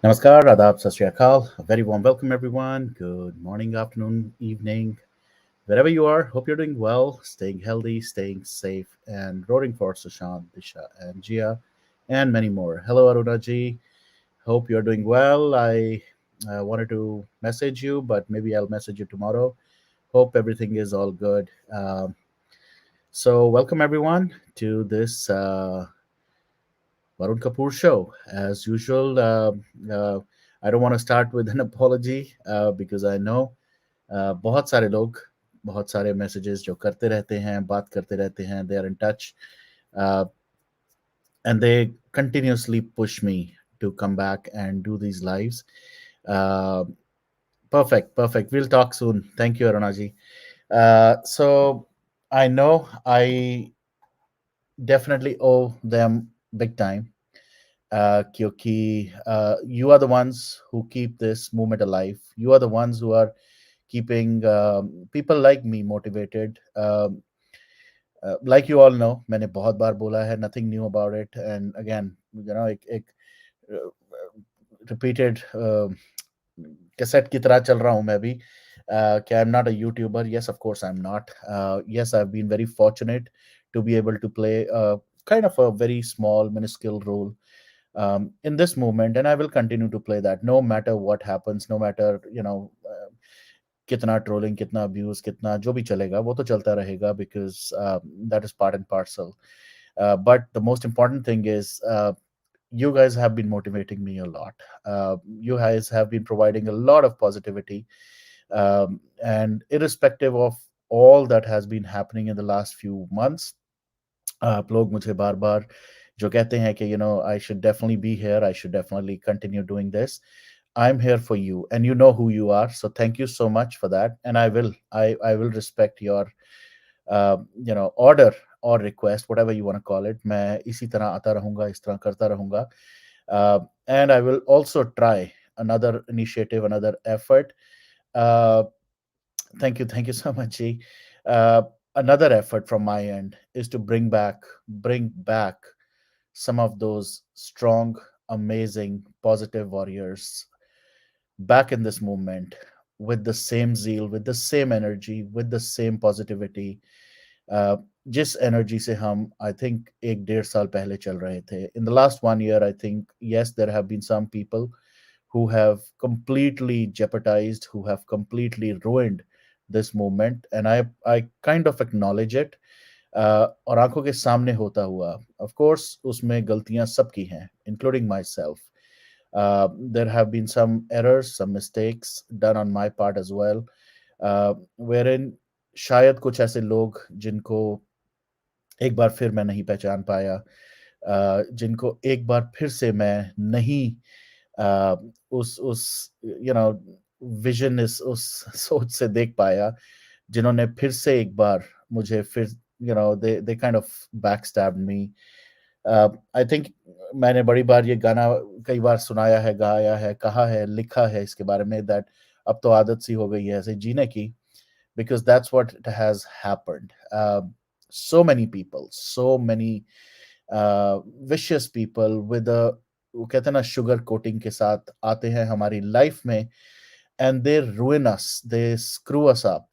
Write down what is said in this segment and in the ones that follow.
Namaskar, Adab, Sat Shri Akal. A very warm welcome, everyone. Good morning, afternoon, evening, wherever you are. Hope you're doing well, staying healthy, staying safe, and rooting for Sushant, Disha, and Jia, and many more. Hello, Aruna ji. Hope you're doing well. I wanted to message you, but maybe I'll message you tomorrow. Hope everything is all good. So, welcome everyone to this Varun Kapoor show. As usual, uh, I don't want to start with an apology because I know बहुत सारे लोग बहुत सारे messages जो करते रहते हैं बात करते रहते हैं they are in touch and they continuously push me to come back and do these lives. uh, perfect, we'll talk soon. Thank you, Arunaji. So I know I definitely owe them big time, क्योंकि you are the ones who keep this movement alive. You are the ones who are keeping people like me motivated. Like you all know, मैंने बहुत बार बोला है, nothing new about it. And again, एक repeated cassette की तरह चल रहा हूँ मैं भी. कि I'm not a YouTuber. Yes, of course I'm not. Yes, I've been very fortunate to be able to play kind of a very small, minuscule role in this movement, and I will continue to play that no matter what happens, no matter कितना trolling, कितना abuse, कितना जो भी चलेगा वो तो चलता रहेगा because that is part and parcel. But the most important thing is you guys have been motivating me a lot. You guys have been providing a lot of positivity, and irrespective of all that has been happening in the last few months, आप लोग मुझे बार बार जो कहते हैं कि I should definitely be here, I should definitely continue doing this. I'm here for you, and you know who you are. So thank you so much for that, and I will respect your order or request, whatever you want to call it. मैं इसी तरह आता रहूंगा, इस तरह करता रहूंगा. And I will also try another initiative, another effort. Uh, thank you so much, G. Uh, Another effort from my end is to bring back some of those strong, amazing, positive warriors back in this movement with the same zeal, with the same energy, with the same positivity. uh, जिस energy से हम I think एक डेढ़ साल पहले चल रहे थे. In the last 1 year, I think yes, there have been some people who have completely jeopardized, who have completely ruined this movement, and I kind of acknowledge it. और आंखों के सामने होता हुआ, of course, उसमें गलतियां सबकी हैं, including myself. There have been some errors, some mistakes done on my part as well, wherein शायद कुछ ऐसे लोग जिनको एक बार फिर मैं नहीं पहचान पाया, जिनको एक बार फिर से मैं नहीं उस विजन, इस उस सोच से देख पाया, जिन्होंने फिर से एक बार मुझे फिर they kind of backstabbed me. I think मैंने बड़ी बार ये गाना कई बार सुनाया है, गाया है, कहा है, लिखा है इसके बारे में, दैट अब तो आदत सी हो गई है ऐसे जीने की, because that's what it has happened. So many people, so many vicious people with a, वो कहते हैं ना, शुगर कोटिंग के साथ आते हैं हमारी लाइफ में, and they ruin us, they screw us up.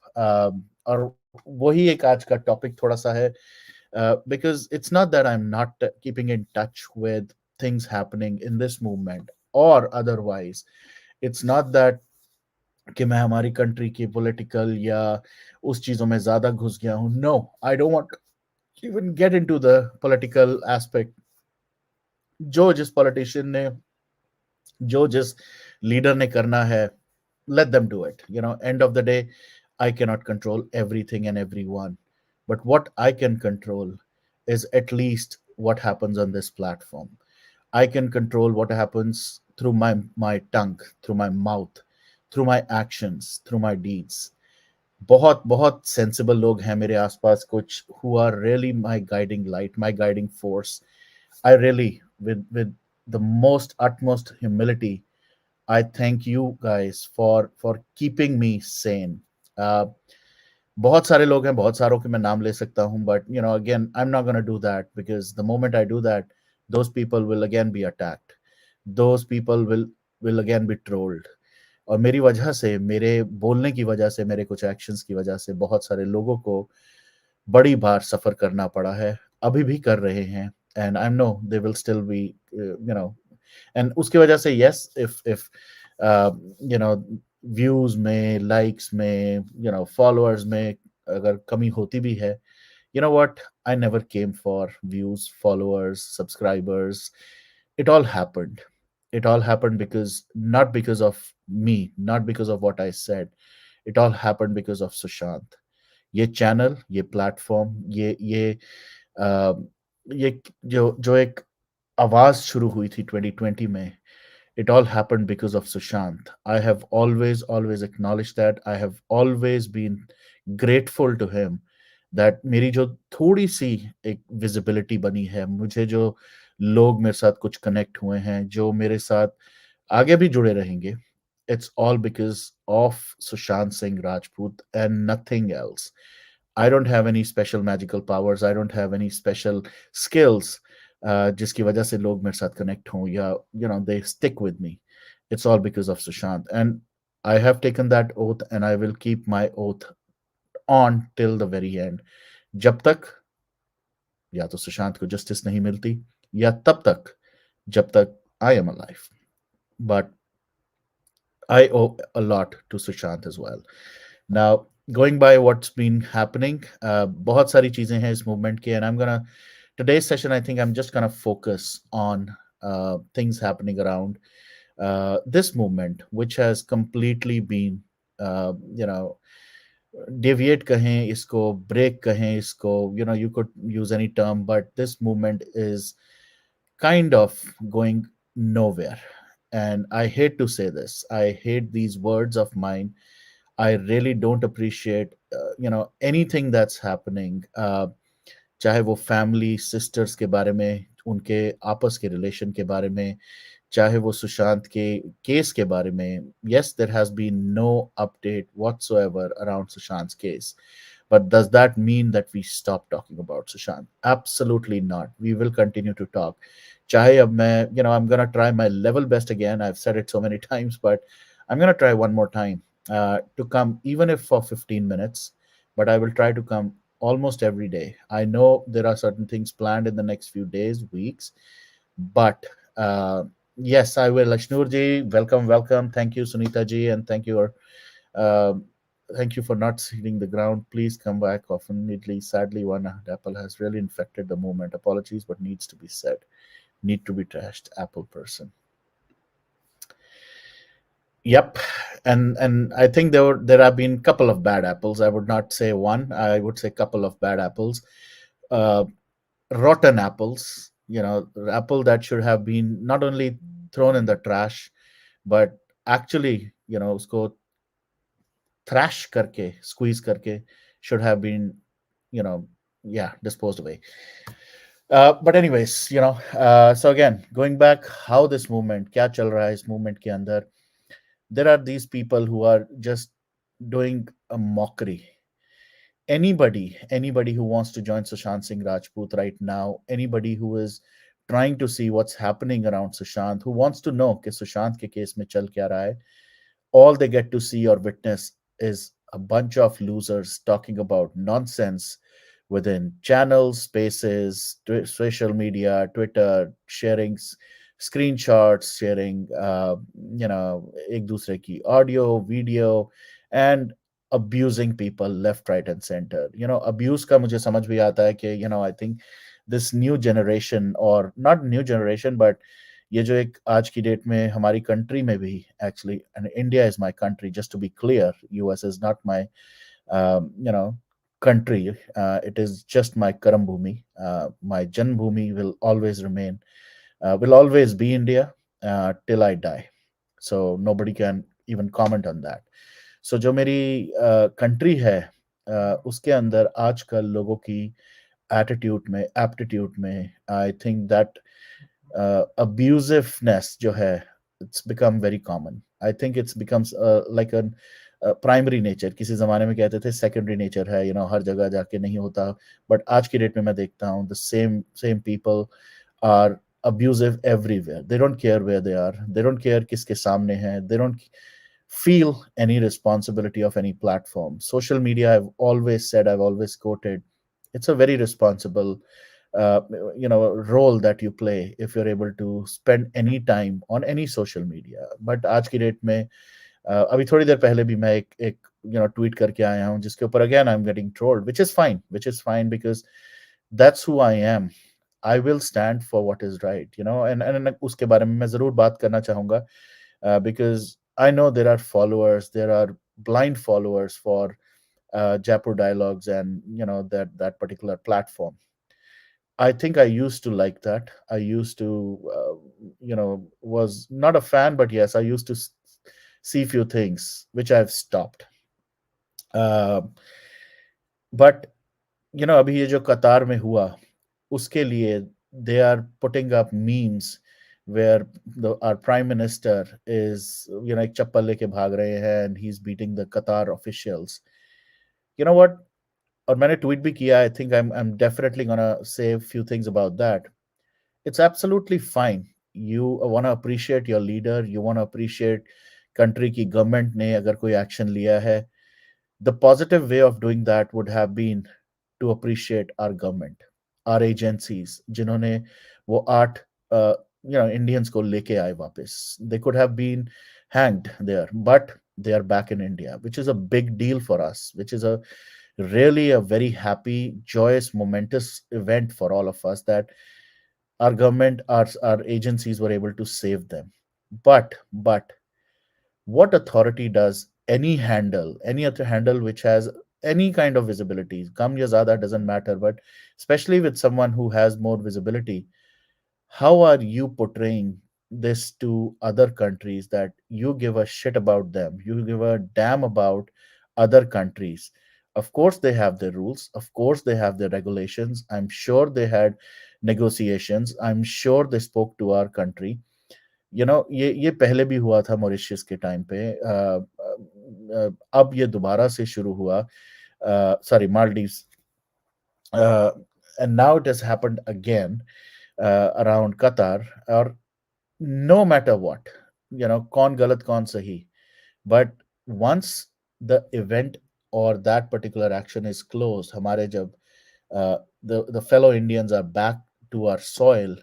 और वही एक आज का टॉपिक थोड़ा सा है, because it's not that I'm not keeping in touch with things happening in this movement or otherwise. It's not that कि मैं हमारी कंट्री की पॉलिटिकल या उस चीजों में ज्यादा घुस गया हूं. No, I don't want even get into the political aspect. जो जिस पॉलिटिशियन ने, जो जिस लीडर ने करना है, let them do it. End of the day, I cannot control everything and everyone, but what I can control is at least what happens on this platform. I can control what happens through my tongue, through my mouth, through my actions, through my deeds. बहुत बहुत sensible लोग हैं मेरे आसपास कुछ, who are really my guiding light, my guiding force. I really, with the most utmost humility, I thank you guys for keeping me sane. uh, बहुत सारे लोग हैं, बहुत सारों के मैं नाम ले सकता हूं, but again, I'm not going to do that, because the moment I do that, those people will again be attacked. Those people will will again be trolled. और मेरी वजह से, मेरे बोलने की वजह से, मेरे कुछ एक्शंस की वजह से बहुत सारे लोगों को बड़ी बार सफ़र करना पड़ा है, अभी भी कर रहे हैं। And I know they will still be, you know, and उसकी वजह से yes, if you know views में, लाइक्स में, फॉलोअर्स में अगर कमी होती भी है, you know what, I never came for views, followers, subscribers. It all happened because, not because of me, not because of what I said. It all happened because of Sushant. ये channel, ये platform, अ, ये जो जो एक आवाज शुरू हुई थी 2020 में, it all happened because of Sushant. I have always acknowledged that. I have always been grateful to him that मेरी जो थोड़ी सी एक विजिबिलिटी बनी है, मुझे जो लोग मेरे साथ कुछ कनेक्ट हुए हैं, जो मेरे साथ आगे भी जुड़े रहेंगे, it's all because of Sushant Singh Rajput and nothing else. I don't have any special magical powers. I don't have any special skills जिसकी वजह से लोग मेरे साथ कनेक्ट हों, या they stick with me. It's all because of Sushant, and I have taken that oath, and I will keep my oath on till the very end. जब तक या तो सुशांत को जस्टिस नहीं मिलती, या तब तक जब तक I am alive. But I owe a lot to Sushant as well. Now, going by what's been happening, बहुत सारी चीजें हैं इस movement के, and I'm gonna today's session, I think I'm just gonna focus on things happening around this movement, which has completely been, you know, deviate कहें इसको, break कहें इसको, you could use any term, but this movement is kind of going nowhere. And I hate to say this. I hate these words of mine. I really don't appreciate, anything that's happening. चाहे वो family sisters के बारे में, उनके आपस के relation के बारे में, चाहे वो सुशांत के केस के बारे में. Yes, there has been no update whatsoever around Sushant's case. But does that mean that we stop talking about Sushant? Absolutely not. We will continue to talk. चाहे अब मैं, I'm gonna try my level best again. I've said it so many times, but I'm gonna try one more time to come, even if for 15 minutes. But I will try to come almost every day. I know there are certain things planned in the next few days, weeks, but yes, I will. Ashnur ji, welcome, welcome. Thank you, Sunita ji, and um, thank you for not seeding the ground. Please come back often. Sadly, one apple has really infected the movement. Apologies, but needs to be said. Need to be trashed. Apple person. Yep, and I think there have been couple of bad apples. I would not say one. I would say couple of bad apples. Uh, Rotten apples. Apple that should have been not only thrown in the trash, but actually, usko thrash करके, squeeze करके, should have been, you know, yeah, disposed away. But anyways, so again, going back, how this movement, क्या चल रहा है इस movement के अंदर, there are these people who are just doing a mockery. Anybody who wants to join Sushant Singh Rajput right now, anybody who is trying to see what's happening around Sushant, who wants to know कि सुशांत के case में चल क्या रहा है, all they get to see or witness is a bunch of losers talking about nonsense within channels, spaces, social media, Twitter, sharing screenshots, sharing, एक दूसरे की audio, video, and abusing people left, right, and center. Abuse का मुझे समझ भी आता है कि, I think this new generation, or not new generation, but ये जो एक आज की डेट में हमारी कंट्री में भी, actually, and India is my country, just to be clear, US is not my country. It is just my karam bhumi. My janmabhumi will always be India till I die. So nobody can even comment on that. So जो मेरी country है, उसके अंदर आजकल लोगों की attitude में, aptitude में, आई थिंक दैट abusiveness जो है, it's become very common. I think it's becomes like a primary nature. किसी जमाने में कहते थे सेकेंडरी नेचर है, हर जगह जाके नहीं होता. बट आज की डेट में मैं देखता हूँ the same people are abusive everywhere. They don't care where they are. They don't care kiske samne hai. They don't feel any responsibility of any platform. Social media, I've always said, I've always quoted, it's a very responsible uh, role that you play if you're able to spend any time on any social media. But आज की date में अभी थोड़ी देर पहले भी मैं एक ट्वीट करके आया हूँ जिसके ऊपर again I am getting trolled, which is fine because that's who I am. I will stand for what is right, and उसके बारे में मैं जरूर बात करना चाहूंगा because I know there are followers, there are blind followers for Jaipur Dialogues and that particular platform. I think I used to like that. I used to, was not a fan, but yes, I used to see few things which I've stopped. Uh, but अभी ये जो कतार में हुआ उसके लिए they are putting up memes where our prime minister is एक चप्पल लेके भाग रहे हैं and he's beating the Qatar officials. You know what? और मैंने ट्वीट भी किया. I think I'm definitely gonna say a few things about that. It's absolutely fine. You want to appreciate your leader. You want to appreciate country की government ने अगर कोई action लिया है. The positive way of doing that would have been to appreciate our government, our agencies, जिन्होंने वो 8 Indians को लेके आए वापस. They could have been hanged there, but they are back in India, which is a big deal for us, which is a really a very happy, joyous, momentous event for all of us that our government, our agencies were able to save them. But what authority does any other handle which has any kind of visibility, kam ya zyada doesn't matter, but especially with someone who has more visibility, how are you portraying this to other countries that you give a shit about them, you give a damn about other countries? Of course they have their rules, of course they have their regulations, I'm sure they had negotiations, I'm sure they spoke to our country. ये पहले भी हुआ था Mauritius के time पे. अब ये दोबारा से शुरू हुआ, sorry Maldives, and now it has happened again around कतार. और नो मैटर व्हाट, कौन गलत कौन सही, बट वंस द इवेंट और that particular action is close, हमारे जब the fellow Indians are back to our soil,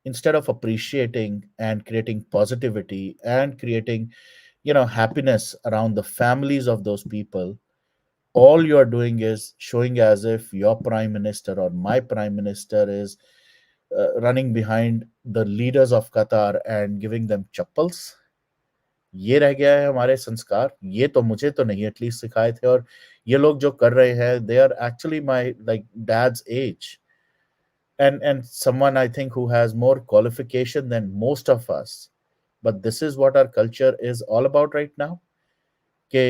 instead of appreciating and creating positivity and creating happiness around the families of those people, all you are doing is showing as if your prime minister or my prime minister is running behind the leaders of Qatar and giving them chappals. ये रह गया है हमारे संस्कार. ये तो मुझे तो नहीं एटलीस्ट सिखाए थे. और ये लोग जो कर रहे हैं, they are actually my like dad's age, and someone I think who has more qualification than most of us. But this is what our culture is all about right now. कि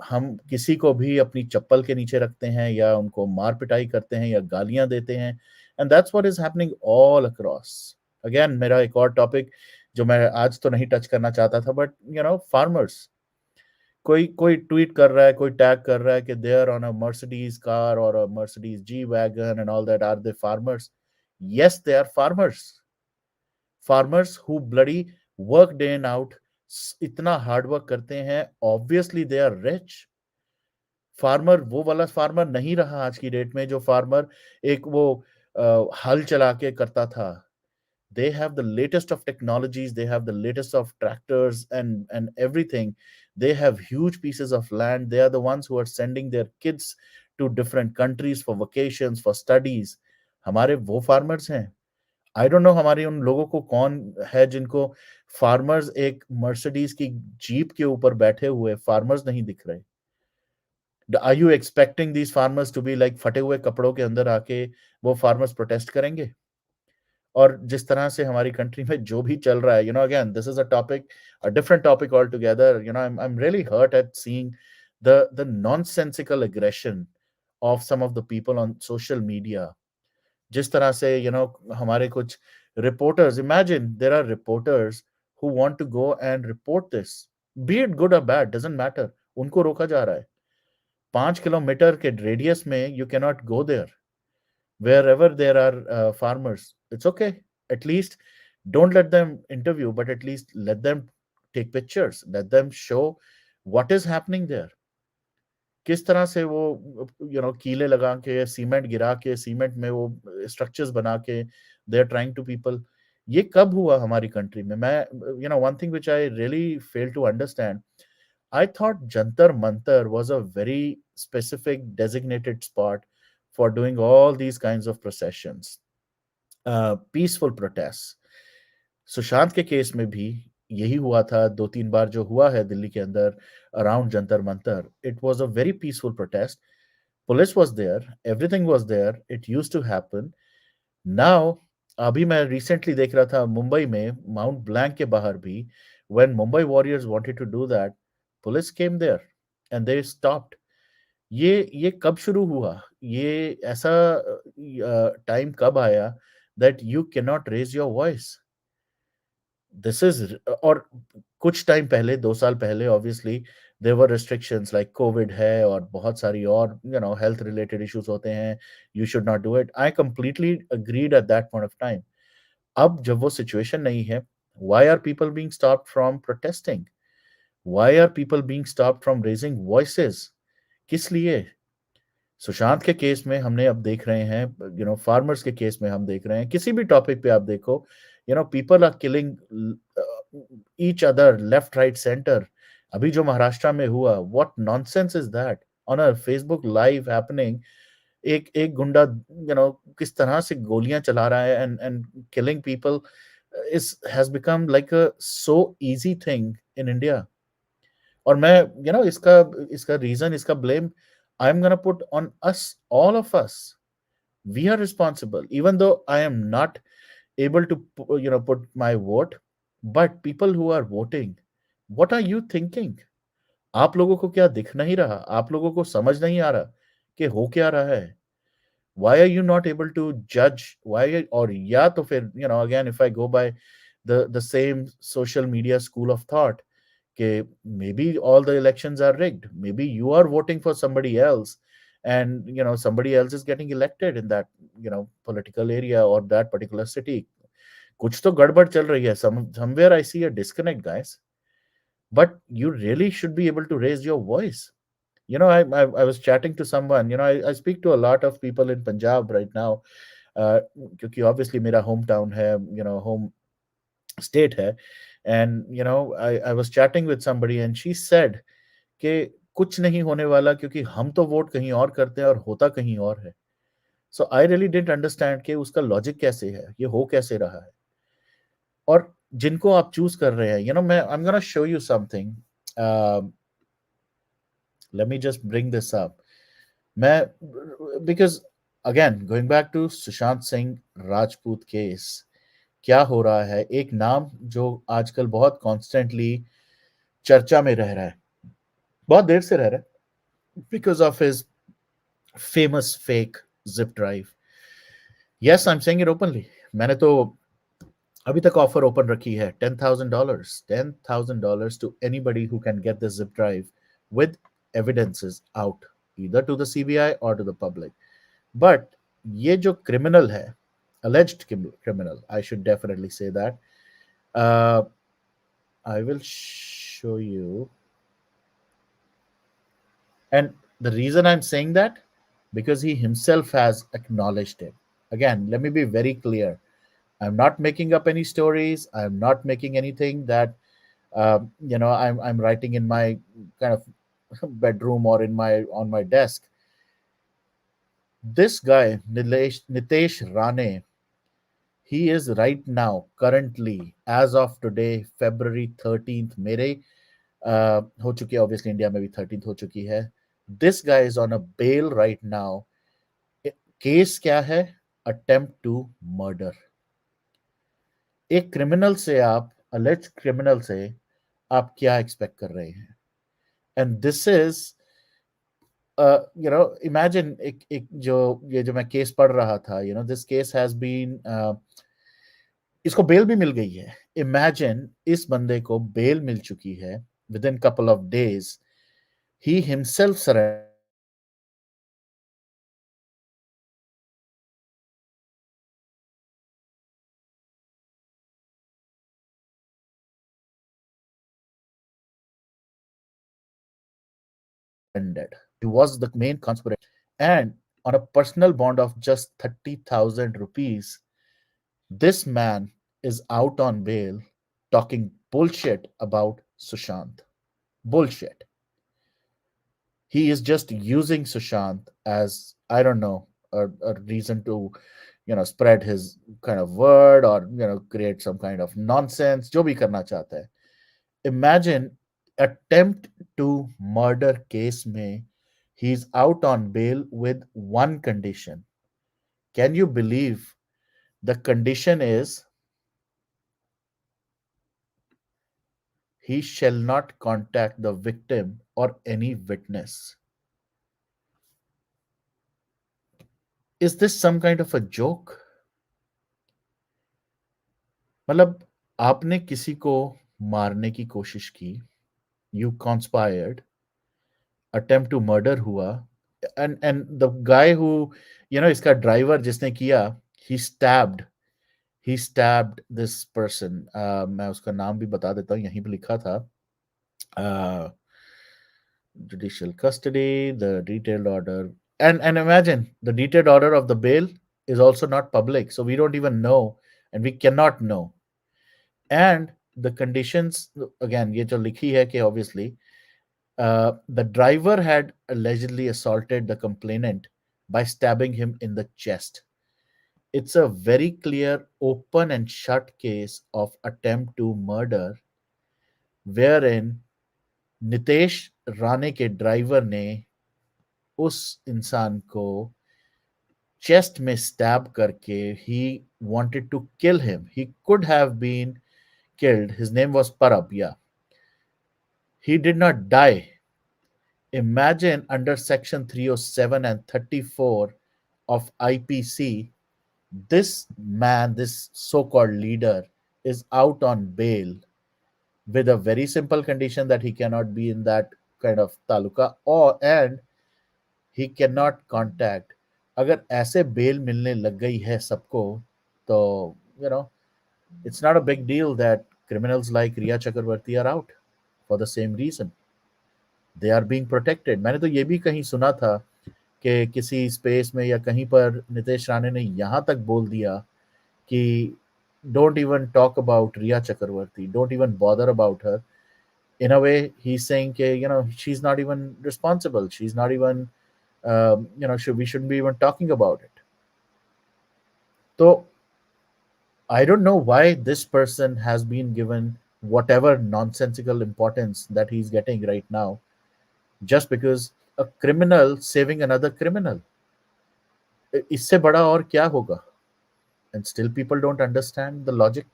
हम किसी को भी अपनी चप्पल के नीचे रखते हैं या उनको मार पिटाई करते हैं या गालियां देते हैं. And that's what is happening all across. Again मेरा एक और टॉपिक जो मैं आज तो नहीं टच करना चाहता था, बट फार्मर्स. कोई कोई ट्वीट कर रहा है, कोई टैग कर रहा है कि they are on a Mercedes car और a Mercedes G wagon and all that. Are they farmers? Yes, they are farmers. Farmers who bloody work day and out, इतना हार्ड वर्क करते हैं. Obviously they are rich. Farmer वो वाला farmer नहीं रहा आज की डेट में जो फार्मर एक वो हल चला के करता था. They have the latest of technologies, they have the latest of tractors and everything. They have huge pieces of land. They are the ones who are sending their kids to different countries for vacations, for studies. हमारे वो farmers हैं. I don't know हमारे उन लोगों को कौन है जिनको फार्मर्स एक मर्सिडीज की जीप के ऊपर बैठे हुए फार्मर्स नहीं दिख रहे. Are you expecting these farmers to be like फटे हुए कपड़ों के अंदर आके वो फार्मर्स प्रोटेस्ट करेंगे? और जिस तरह से हमारी कंट्री में जो भी चल रहा है, again this is a topic, a different topic all together. I'm really hurt at seeing the nonsensical aggression of some of the people on social media. जिस तरह से हमारे कुछ reporters, imagine there are reporters who want to go and report this, be it good और bad doesn't matter, उनको रोका जा रहा है. 5 किलोमीटर के रेडियस में you can not go there. Wherever there are farmers, it's okay. At least don't let them interview, but at least let them take pictures, let them show what is happening there. किस तरह से वो कीले लगा के cement गिरा के cement में वो स्ट्रक्चर्स बना के they are trying to people. ये कब हुआ हमारी कंट्री में? मैं one thing which I really fail to understand. I thought Jantar Mantar was a very specific designated spot for doing all these kinds of processions, peaceful protests. Sushant के case में भी यही हुआ था. 2-3 बार जो हुआ है दिल्ली के अंदर around Jantar Mantar, it was a very peaceful protest. Police was there, everything was there, it used to happen. Now अभी मैं रिसेंटली देख रहा था मुंबई में माउंट ब्लैंक के बाहर भी, when Mumbai warriors wanted to do that, police came there and they stopped. ये कब शुरू हुआ? ये ऐसा टाइम कब आया that you can not raise your voice? This is, और कुछ टाइम पहले, 2 साल पहले, obviously there were restrictions like Covid है और बहुत सारी और हेल्थ रिलेटेड इश्यूज होते हैं. You should not do it. I completely agreed at that point of time. अब जब वो सिचुएशन नहीं है, why are people being stopped from protesting? Why are people being stopped from raising voices? किस लिए? सुशांत के केस में हमने अब देख रहे हैं, फार्मर्स के केस में हम देख रहे हैं, किसी भी टॉपिक पे आप देखो, people are killing each other left right centre. अभी जो महाराष्ट्र में हुआ, what nonsense is that? On a Facebook live happening, एक एक गुंडा किस तरह से गोलियां चला रहा है and and killing people is has become like a so easy thing in India. और मैं इसका इसका रीजन, इसका blame I am gonna put on us, all of us. We are responsible, even though I am not able to put my vote. But people who are voting, what are you thinking? आप लोगों को क्या दिख नहीं रहा? आप लोगों को समझ नहीं आ रहा कि हो क्या रहा है? Why are you not able to judge? Why? और या तो फिर again, if I go by the same social media school of thought, okay, maybe all the elections are rigged. Maybe you are voting for somebody else, and somebody else is getting elected in that political area or that particular city. कुछ तो गड़बड़ चल रही है. Somewhere I see a disconnect, guys. But you really should be able to raise your voice. I was chatting to someone. I speak to a lot of people in Punjab right now, क्योंकि obviously मेरा hometown है, home state है. And I was chatting with somebody and she said कि कुछ नहीं होने वाला, क्योंकि हम तो वोट कहीं और करते हैं और होता कहीं और है. सो आई रियली डिडंट अंडरस्टैंड कि उसका लॉजिक कैसे है, ये हो कैसे रहा है. और जिनको आप चूज कर रहे हैं, मैं I am gonna show you something. Let me just bring this up. मैं, because again going back to Sushant Singh Rajput case, क्या हो रहा है? एक नाम जो आजकल बहुत कॉन्स्टेंटली चर्चा में रह रहा है, बहुत देर से रह रहा है, because of his famous fake zip drive. Yes, I am saying it openly. मैंने तो अभी तक ऑफर ओपन रखी है. $10,000, $10,000 to anybody who can get this zip drive with evidences out, either to the CBI or to the public. But ये जो criminal है, alleged criminal, I should definitely say that. Uh, I will show you. And the reason I'm saying that, because he himself has acknowledged it. Again, let me be very clear. I'm not making up any stories. I'm not making anything that I'm writing in my kind of bedroom or in my on my desk. This guy, Nitesh Rane, he is right now, currently, as of today, February 13th. मेरे हो चुकी है, obviously India में भी 13th हो चुकी है. This guy is on a bail right now. Case क्या है? Attempt to murder. एक क्रिमिनल से आप, alleged क्रिमिनल से आप क्या एक्सपेक्ट कर रहे हैं? एंड दिस इज, इमेजिन, एक जो ये जो मैं केस पढ़ रहा था, दिस केस हैज बीन, इसको बेल भी मिल गई है. इमेजिन, इस बंदे को बेल मिल चुकी है with in couple of days. He himself surrender. He was the main conspirator. And on a personal bond of just 30,000 rupees, this man is out on bail talking bullshit about Sushant. Bullshit. He is just using Sushant as, I don't know, a reason to, spread his kind of word, or, create some kind of nonsense, जो भी करना चाहता है. Imagine attempt to murder case में he's out on bail with one condition. Can you believe the condition is he shall not contact the victim or any witness? Is this some kind of a joke? मतलब आपने किसी को मारने की कोशिश की, you conspired, attempt to murder हुआ, and the guy who, इसका ड्राइवर जिसने किया, he stabbed this person. मैं उसका नाम भी बता देता हूँ, यहीं पे लिखा था. uh, Judicial custody, the detailed order, and imagine the detailed order of the bail is also not public, so we don't even know, and we cannot know. And the conditions, again, ये जो लिखी है कि obviously the driver had allegedly assaulted the complainant by stabbing him in the chest. It's a very clear open and shut case of attempt to murder, wherein Nitesh Rane के driver ने उस इंसान को चेस्ट में स्टैब करके he wanted to kill him. He could have been killed. His name was Parab. Yeah, he did not die. Imagine under section 307 and 34 of IPC, this man, this so-called leader, is out on bail with a very simple condition that he cannot be in that kind of taluka, or and he cannot contact. अगर ऐसे bell मिलने लग गई है सबको, तो you know it's not a big deal that criminals like Riya Chakravarti are out for the same reason. They are being protected. मैंने तो ये भी कहीं सुना था कि किसी स्पेस में या कहीं पर नितेश राणे ने यहाँ तक बोल दिया कि don't even talk about Riya Chakravarti, don't even bother about her. In a way, he's saying कि, she's not even responsible. She's not even, we shouldn't be even talking about it. So I don't know why this person has been given whatever nonsensical importance that he's getting right now, just because a criminal saving another criminal. इससे बड़ा और क्या होगा? And still people don't understand the logic.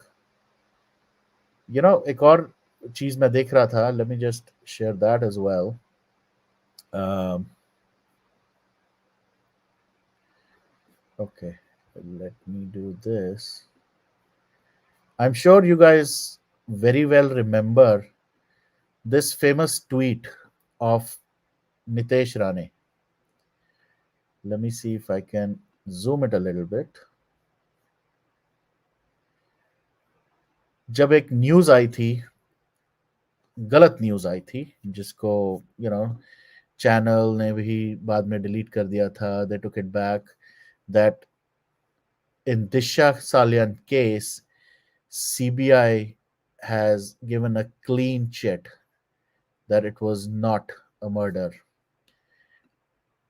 एक और चीज मैं देख रहा था. Let me just share that as well. Um, okay, let me do this. I'm sure you guys very well remember this famous tweet of Nitesh Rane. Let me see if I can zoom it a little bit. जब एक news आई थी, गलत news आई थी, जिसको channel ने भी बाद में डिलीट कर दिया था. They took it back that in Disha Salyan case, CBI has given a clean chit that it was not a murder.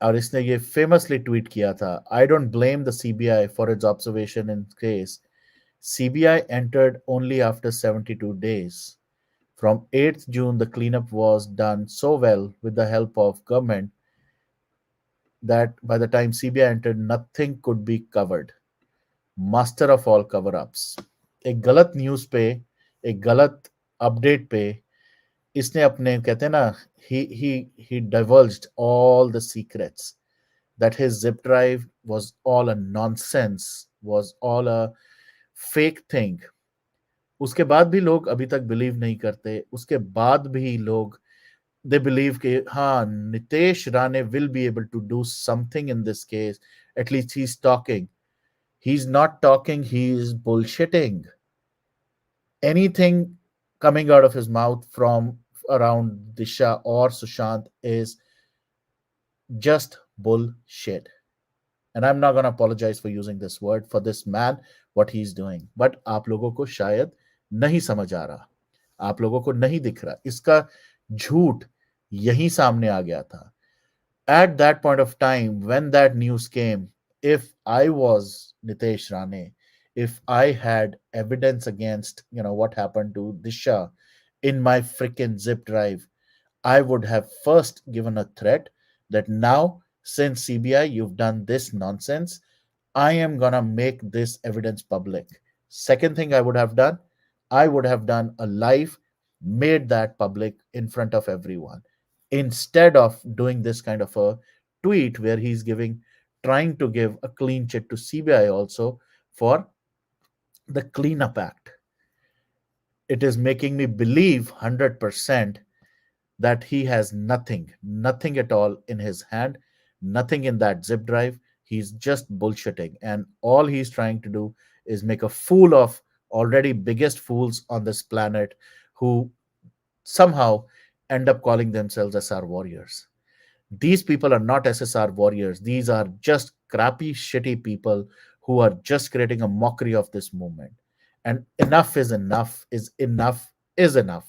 और इसने ये famously tweet किया था, I don't blame the CBI for its observation in case. CBI entered only after 72 days. From 8th June, the cleanup was done so well with the help of government that by the time CBI entered, nothing could be covered. Master of all cover-ups. एक गलत news पे, एक गलत update पे इसने अपने, कहते हैं ना, he divulged all the secrets, that his zip drive was all a nonsense, was all a fake thing. उसके बाद भी लोग अभी तक बिलीव नहीं करते. उसके बाद भी लोग, they believe कि हाँ, Nitesh Rane will be able to do something in this case. At least he's talking. He's not talking, he is bullshitting. Anything coming out of his mouth from around Disha or Sushant is Just bullshit. And I'm not going to apologize for using this word for this man, what he's doing. But आप लोगों को शायद नहीं समझ आ रहा, आप लोगों को नहीं दिख रहा, इसका झूठ यही सामने आ गया था. At that point of time, when that news came, if I was Nitesh Rane, if I had evidence against, what happened to Disha in my freaking zip drive, I would have first given a threat that now, since CBI, you've done this nonsense, I am gonna make this evidence public. Second thing I would have done, I would have done a live, made that public in front of everyone. Instead of doing this kind of a tweet where he's trying to give a clean chit to CBI also for the Cleanup Act. It is making me believe 100% that he has nothing at all in his hand, nothing in that zip drive. He's just bullshitting. And all he's trying to do is make a fool of already biggest fools on this planet who somehow end up calling themselves SR warriors. These people are not SSR warriors. These are just crappy, shitty people who are just creating a mockery of this movement. And enough is enough, is enough, is enough.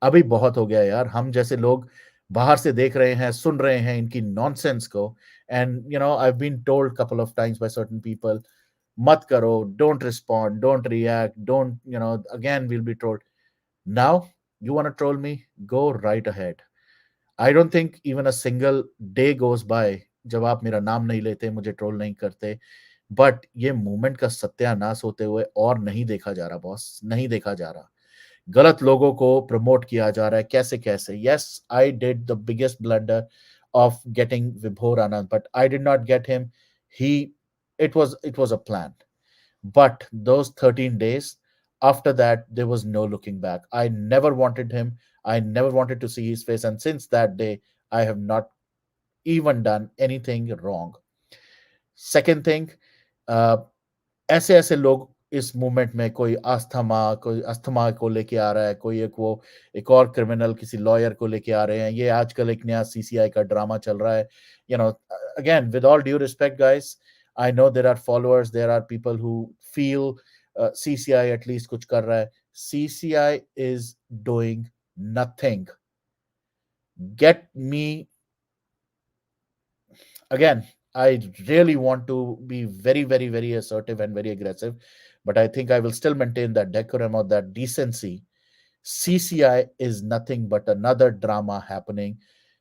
अभी बहुत हो गया यार. हम जैसे लोग बाहर से देख रहे हैं, सुन रहे हैं इनकी नॉनसेंस को. And I've been told couple of times by certain people, मत करो, don't respond, don't react, don't, again we'll be told. Now you want to troll me, go right ahead. I don't think even a single day goes by जब आप मेरा नाम नहीं लेते, मुझे troll नहीं करते. बट ये मूवमेंट का सत्यानाश होते हुए और नहीं देखा जा रहा बॉस, नहीं देखा जा रहा. गलत लोगों को प्रमोट किया जा रहा है कैसे कैसे. Yes, I did the biggest blunder of getting Vibhor Anand, but I did not get him. He it was a plan. But those 13 days after that, there was no looking back. I never wanted him. I never wanted to see his face. And since that day, I have not even done anything wrong. Second thing, uh, ऐसे ऐसे लोग इस movement में, कोई asthma को लेके आ रहा है, कोई एक और क्रिमिनल किसी लॉयर को लेके आ रहे हैं. ये आजकल एक नया सीसीआई का ड्रामा चल रहा है. Again with all due respect guys, I know there are followers, there are people who feel CCI at least कुछ कर रहा है. CCI is doing nothing. Get me again, I really want to be very, very, very assertive and very aggressive, but I think I will still maintain that decorum or that decency. CCI is nothing but another drama happening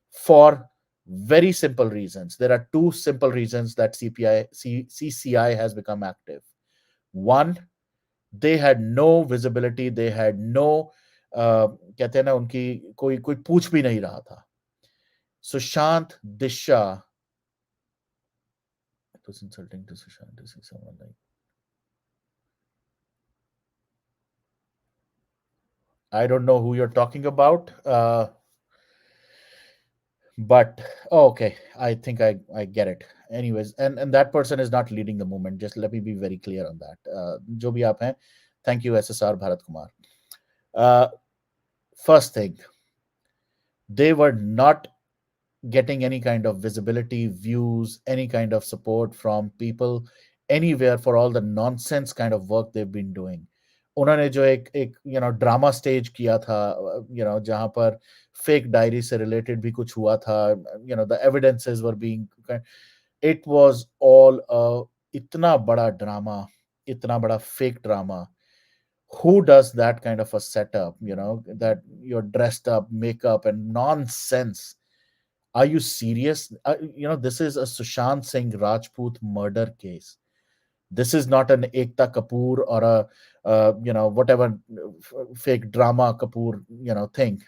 for very simple reasons. There are two simple reasons that CCI has become active. One, they had no visibility, they had no कहते हैं ना, उनकी कोई कोई पूछ भी नहीं रहा था. सुशांत, दिशा, it was insulting to Sushant to see someone like. I don't know who you're talking about, but okay, I think I get it. Anyways, and that person is not leading the movement. Just let me be very clear on that. जो भी आप हैं, thank you SSR Bharat Kumar. Uh, First thing, they were not getting any kind of visibility, views, any kind of support from people anywhere for all the nonsense kind of work they've been doing. उन्होंने जो एक drama stage किया था, जहां पर fake diary से related भी कुछ हुआ था, the evidences were being, it was all इतना बड़ा ड्रामा, इतना बड़ा fake drama. Who does that kind of a setup, that you're dressed up, makeup and nonsense? Are you serious? This is a Sushant Singh Rajput murder case. This is not an Ekta Kapoor or a whatever fake drama Kapoor thing.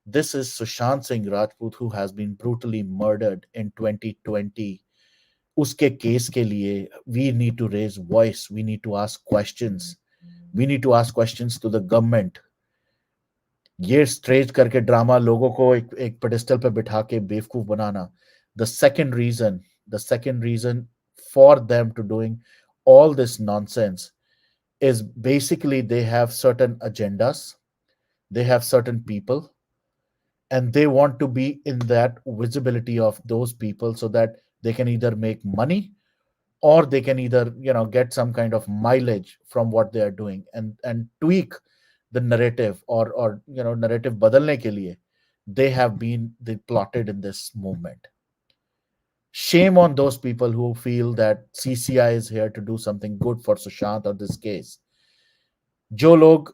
This is Sushant Singh Rajput who has been brutally murdered in 2020. Uske case ke liye we need to raise voice. We need to ask questions. We need to ask questions to the government. ये esterase करके drama लोगों को एक pedestal पे बिठा के बेवकूफ बनाना. The second reason for them to doing all this nonsense is basically they have certain agendas, they have certain people, and they want to be in that visibility of those people so that they can either make money, or they can either get some kind of mileage from what they are doing, and tweak the narrative, or narrative badalne ke liye they have been they plotted in this movement. Shame on those people who feel that CCI is here to do something good for Sushant or this case. जो लोग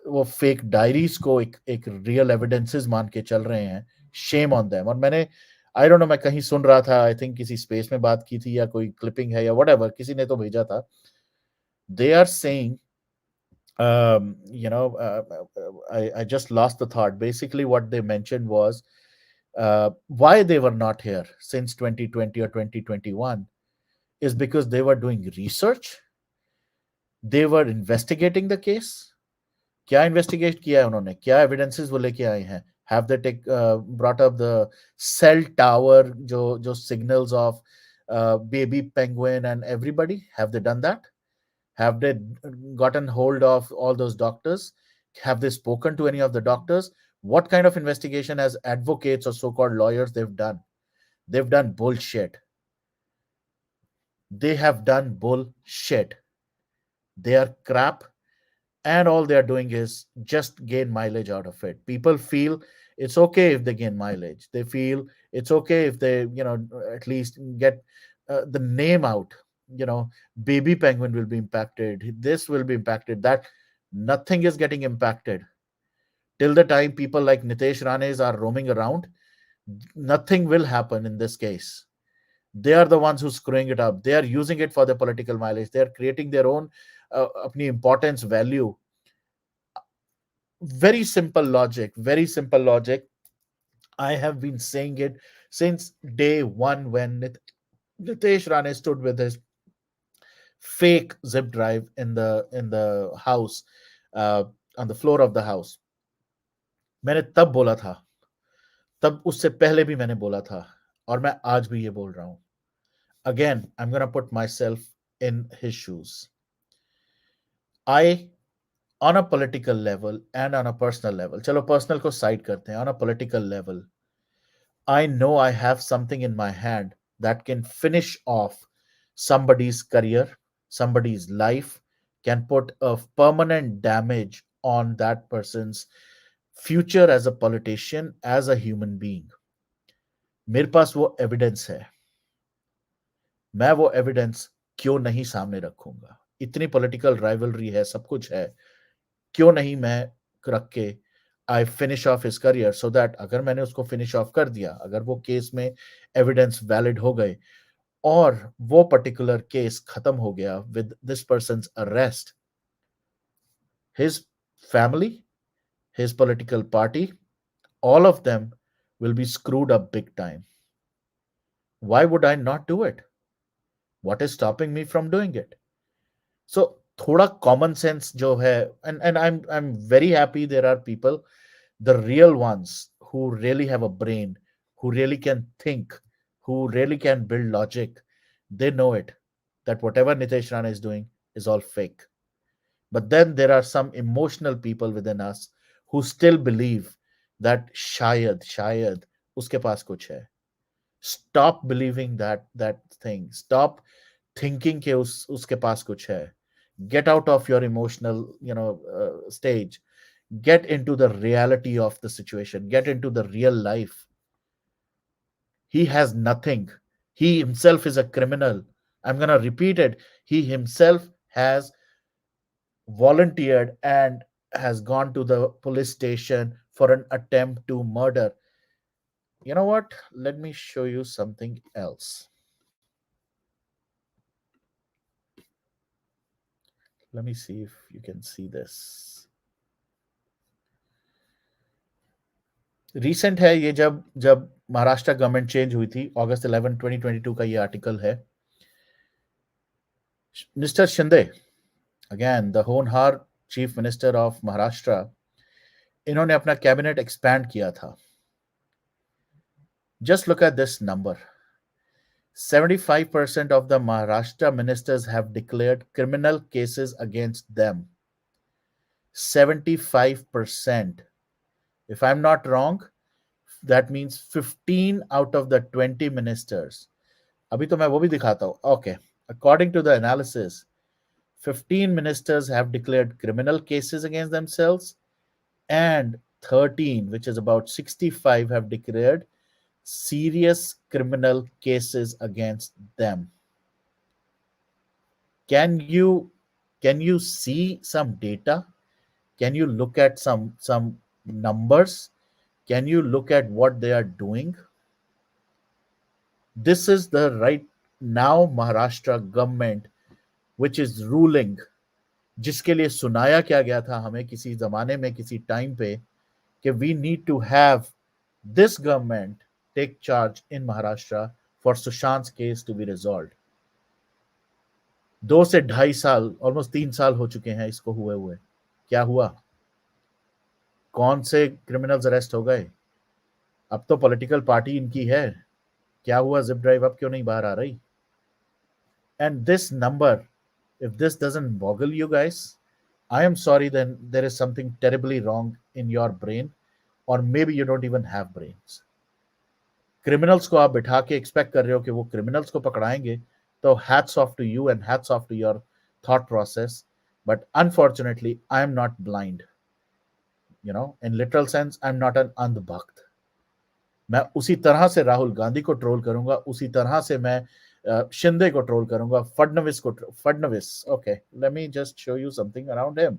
वो fake diaries को एक real evidences मान के चल रहे हैं, शेम ऑन देम। और मैंने, आई डोंट नो, मैं कहीं सुन रहा था, आई थिंक किसी स्पेस में बात की थी या कोई क्लिपिंग है या व्हाटएवर, किसी ने तो भेजा था। They are saying, I just lost the thought. Basically, what they mentioned was why they were not here since 2020 or 2021 is because they were doing research, they were investigating the case। क्या investigate किया है उन्होंने, क्या evidences वो लेके आए हैं? Have they take brought up the cell tower जो signals of baby penguin and everybody, have they done that? Have they gotten hold of all those doctors? Have they spoken to any of the doctors? What kind of investigation as advocates or so-called lawyers they've done? They've done bullshit. They have done bullshit. They are crap, and all they are doing is just gain mileage out of it. People feel it's okay if they gain mileage. They feel it's okay if they at least get the name out. Baby penguin will be impacted, this will be impacted, that. Nothing is getting impacted till the time people like Nitesh Ranes are roaming around. Nothing will happen in this case. They are the ones who screwing it up. They are using it for their political mileage. They are creating their own apni importance value. Very simple logic, very simple logic. I have been saying it since day one when Nitesh Rane stood with his fake zip drive in the house, uh, on the floor of the house. मैंने तब बोला था, तब उससे पहले भी मैंने बोला था, और मैं आज भी ये बोल रहा हूं। Again, I'm gonna put myself in his shoes. I, on a political level and on a personal level, चलो पर्सनल को साइड करते हैं, on a political level, I know I have something in my hand that can finish off somebody's career, somebody's life, can put a permanent damage on that person's future as a politician, as a human being. मेरे पास वो evidence है। मैं वो evidence क्यों नहीं सामने रखूंगा? इतनी पॉलिटिकल राइवलरी है, सब कुछ है, क्यों नहीं मैं रख के I finish off his career, so that अगर मैंने उसको फिनिश ऑफ कर दिया, अगर वो केस में एविडेंस वैलिड हो गए और वो पर्टिकुलर केस खत्म हो गया with this person's arrest, his family, his political party, all of them will be screwed up big time. Why would I not do it? What is stopping me from doing it? So थोड़ा common sense जो है, and I'm very happy there are people, the real ones, who really have a brain, who really can think, who really can build logic. They know it, that whatever Nitesh Rana is doing is all fake. But then there are some emotional people within us who still believe that shayad uske paas kuch hai. Stop believing that thing. Stop thinking ke uske paas kuch hai. Get out of your emotional stage. Get into the reality of the situation. Get into the real life. He has nothing. He himself is a criminal. I'm going to repeat it. He himself has volunteered and has gone to the police station for an attempt to murder. You know what? Let me show you something else. Let me see if you can see this. Recent है ये, जब जब Maharashtra government change हुई थी, अगस्त 11 2022 का ये article है। Mister Shinde, again the होनहार चीफ मिनिस्टर ऑफ महाराष्ट्र, इन्होंने अपना कैबिनेट एक्सपैंड किया था। Just look at this number, 75% of the Maharashtra ministers have declared criminal cases against them. 75%. If I'm not wrong, that means 15 out of the 20 ministers. अभी तो मैं वो भी दिखाता हूँ. Okay. According to the analysis, 15 ministers have declared criminal cases against themselves, and 13, which is about 65, have declared serious criminal cases against them. Can you see some data? Can you look at some numbers? Can you look at what they are doing? This is the right now Maharashtra government which is ruling, जिसके लिए सुनाया क्या गया था हमें किसी जमाने में किसी टाइम पे कि we need to have this government take charge in Maharashtra for Sushant's case to be resolved. 2 से 2.5 साल, ऑलमोस्ट 3 साल हो चुके हैं इसको हुए हुए. क्या हुआ? कौन से क्रिमिनल्स अरेस्ट हो गए? अब तो पॉलिटिकल पार्टी इनकी है. क्या हुआ? जिप ड्राइव अब क्यों नहीं बाहर आ रही? And this number, if this doesn't boggle you guys, I am sorry, then there is something terribly wrong in your brain, or maybe you don't even have brains. Criminals को आप बिठा के expect कर रहे हो कि वो क्रिमिनल्स को पकड़ाएंगे, तो hats off to you and hats off to your thought process. But unfortunately I am not blind. In literal sense I am not an अंधभक्त. मैं उसी तरह से राहुल गांधी को ट्रोल करूंगा, उसी तरह से मैं शिंदे को ट्रोल करूंगा, Fadnavis. Okay, late me just show you something around him.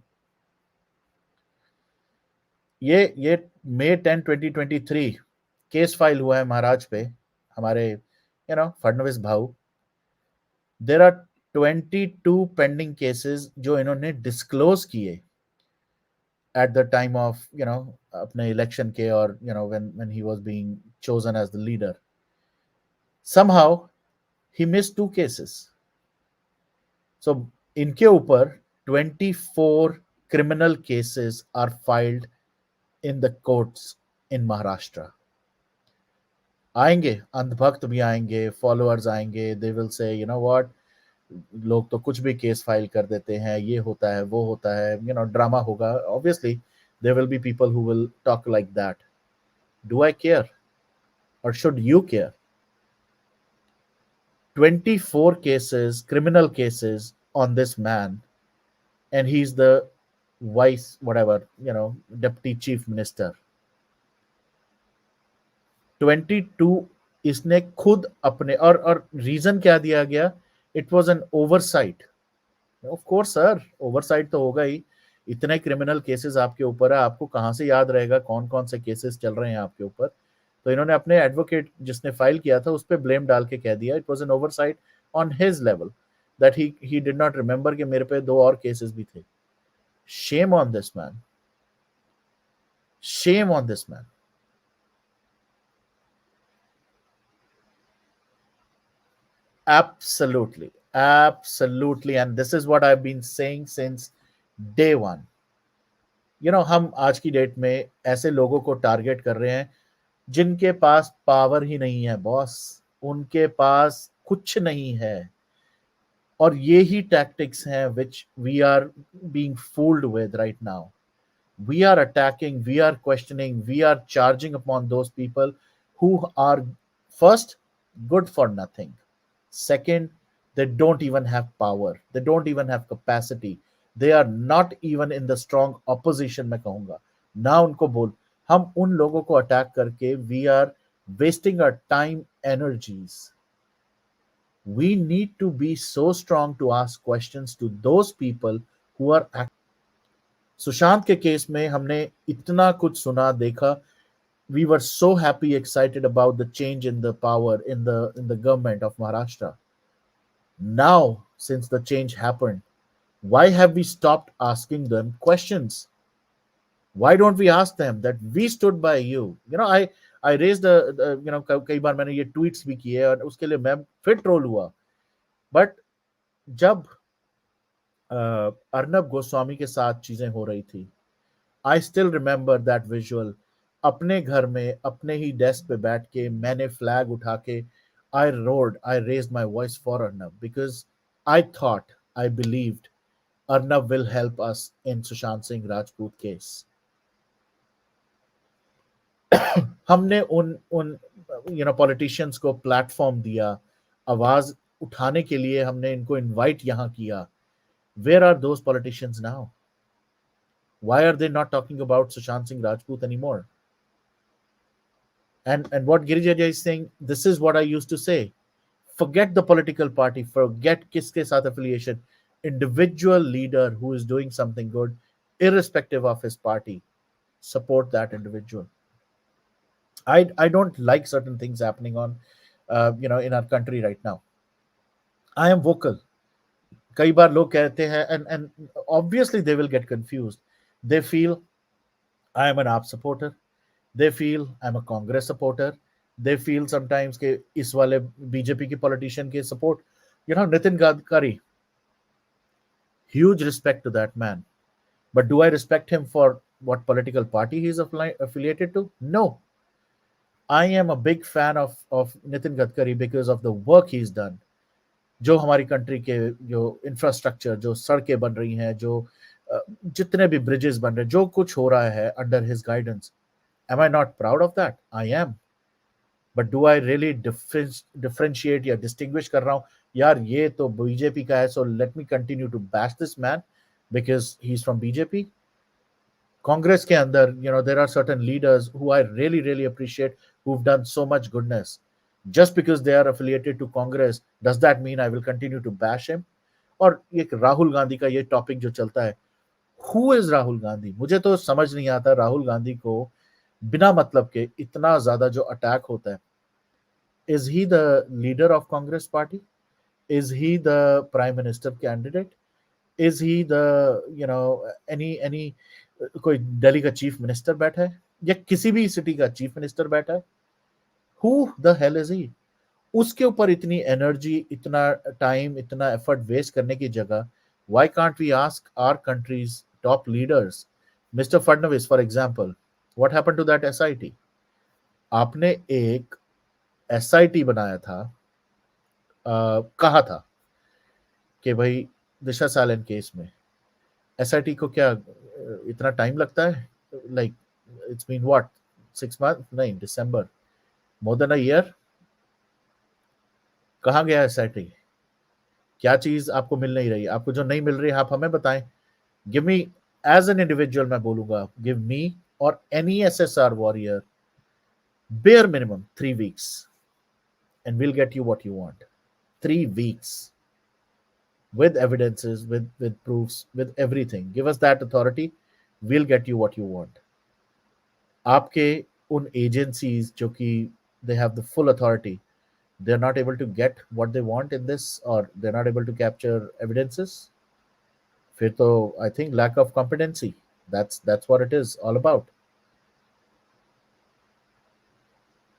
ये May 10, 2023 केस फाइल हुआ है महाराज पे, हमारे फडनविस भाऊ. देर आर 22 पेंडिंग केसेस जो इन्होंने डिस्क्लोज किए at the time of अपने इलेक्शन के, और when he was being chosen as the leader. Somehow he missed 2 cases. So इनके ऊपर 24 criminal cases are filed in the courts in Maharashtra. आएंगे अंधभक्त भी आएंगे, फॉलोअर्स आएंगे, दे विल से व्हाट, लोग तो कुछ भी केस फाइल कर देते हैं, ये होता है वो होता है, ड्रामा होगा. Obviously there will be people who will talk like that. Do I care, और should you care? 24 cases, criminal cases on this man, and he's the vice whatever, deputy chief minister. 22 इसने खुद अपने, और reason क्या दिया गया? It was an oversight. Of course sir, oversight तो होगा ही. इतने क्रिमिनल केसेस आपके ऊपर है, आपको कहां से याद रहेगा कौन कौन से केसेस चल रहे हैं आपके ऊपर? तो इन्होंने अपने एडवोकेट जिसने फाइल किया था उस पर ब्लेम डाल के कह दिया it was an oversight on his level, that he did not remember कि मेरे पे 2 और केसेस भी थे. Shame on this man, shame on this man. Absolutely, absolutely, and this is what I've been saying since day one. हम आज की date में ऐसे लोगों को टारगेट कर रहे हैं जिनके पास पावर ही नहीं है बॉस, उनके पास कुछ नहीं है. और ये ही टैक्टिक्स हैं which we are being fooled with right now. We are attacking, we are questioning, we are charging upon those people who are, first, good for nothing. Second, they don't even have power, they don't even have capacity, they are not even in the strong opposition. मैं कहूंगा ना उनको बोल. हम उन लोगों को attack करके we are wasting our time, energies. We need to be so strong to ask questions to those people who are. Sushant के केस में हमने इतना कुछ सुना देखा. We were so happy, excited about the change in the power in the government of Maharashtra. Now, since the change happened, why have we stopped asking them questions? Why don't we ask them that we stood by you? I raised कई बार मैंने ये tweets भी किए और उसके लिए मैं फिर ट्रोल हुआ. बट जब अर्नब गोस्वामी के साथ चीजें हो रही थी, I still remember that visual. अपने घर में अपने ही डेस्क पे बैठ के मैंने फ्लैग उठा के I raised my voice for Arnab, because I thought, I believed Arnab will help us in Sushant Singh Rajput case. हमने उन उन पॉलिटिशियंस को प्लेटफॉर्म दिया, आवाज उठाने के लिए हमने इनको इनवाइट यहां किया. Where are those politicians now? Why are they not talking about Sushant Singh Rajput anymore? And what Girijaja is saying, this is what I used to say. Forget the political party, forget kiske saath affiliation. Individual leader who is doing something good, irrespective of his party, support that individual. I don't like certain things happening on in our country right now. I am vocal. कई बार लोग कहते हैं and obviously they will get confused. They feel I am an AAP supporter. They feel I'm a Congress supporter. They feel sometimes के इस वाले BJP के politician के support. Nitin Gadkari, huge respect to that man. But do I respect him for what political party he's affiliated to? No. I am a big fan of Nitin Gadkari because of the work he's done. जो हमारी country के जो infrastructure, जो सड़कें बन रही हैं, जो जितने भी ब्रिजेस बन रहे हैं, जो कुछ हो रहा है under his guidance, am I not proud of that? I am. But do I really differentiate या डिस्टिंग्विश कर रहा हूँ, यार ये तो बीजेपी का है so let me continue to bash this man because he is from BJP? Congress के अंदर there are certain leaders who I really really appreciate, who've done so much goodness. Just because they are affiliated to Congress, does that mean I will continue to bash him? और ये राहुल गांधी का ये topic जो चलता है, who is Rahul Gandhi? मुझे तो समझ नहीं आता राहुल गांधी को बिना मतलब के इतना ज्यादा जो अटैक होता है. Is he the leader of Congress party? Is he the prime minister candidate? Is he the any कोई दिल्ली का चीफ मिनिस्टर बैठा है या किसी भी सिटी का चीफ मिनिस्टर बैठा है? Who the hell is he? उसके ऊपर इतनी एनर्जी, इतना टाइम, इतना एफर्ट वेस्ट करने की जगह why can't we ask our country's top leaders? Mr. Fadnavis, for example, what happened to that SIT? आपने एक SIT बनाया था, कहा था कि भाई दिशा सालन केस में SIT को क्या इतना टाइम लगता है? Like it's been what 6 months? नहीं, दिसंबर, मोर देन अ ईयर. कहाँ गया SIT? क्या चीज आपको मिल नहीं रही? आपको जो नहीं मिल रही है आप हमें बताएं. Give me, as an individual मैं बोलूंगा, गिव मी और any SSR warrior bare minimum 3 weeks and we'll get you what you want. 3 weeks with evidences, with proofs, with everything. Give us that authority, we'll get you what you want. आपके उन agencies जो कि they have the full authority, they're not able to get what they want in this, or they're not able to capture evidences, फिर तो I think lack of competency. That's what it is all about.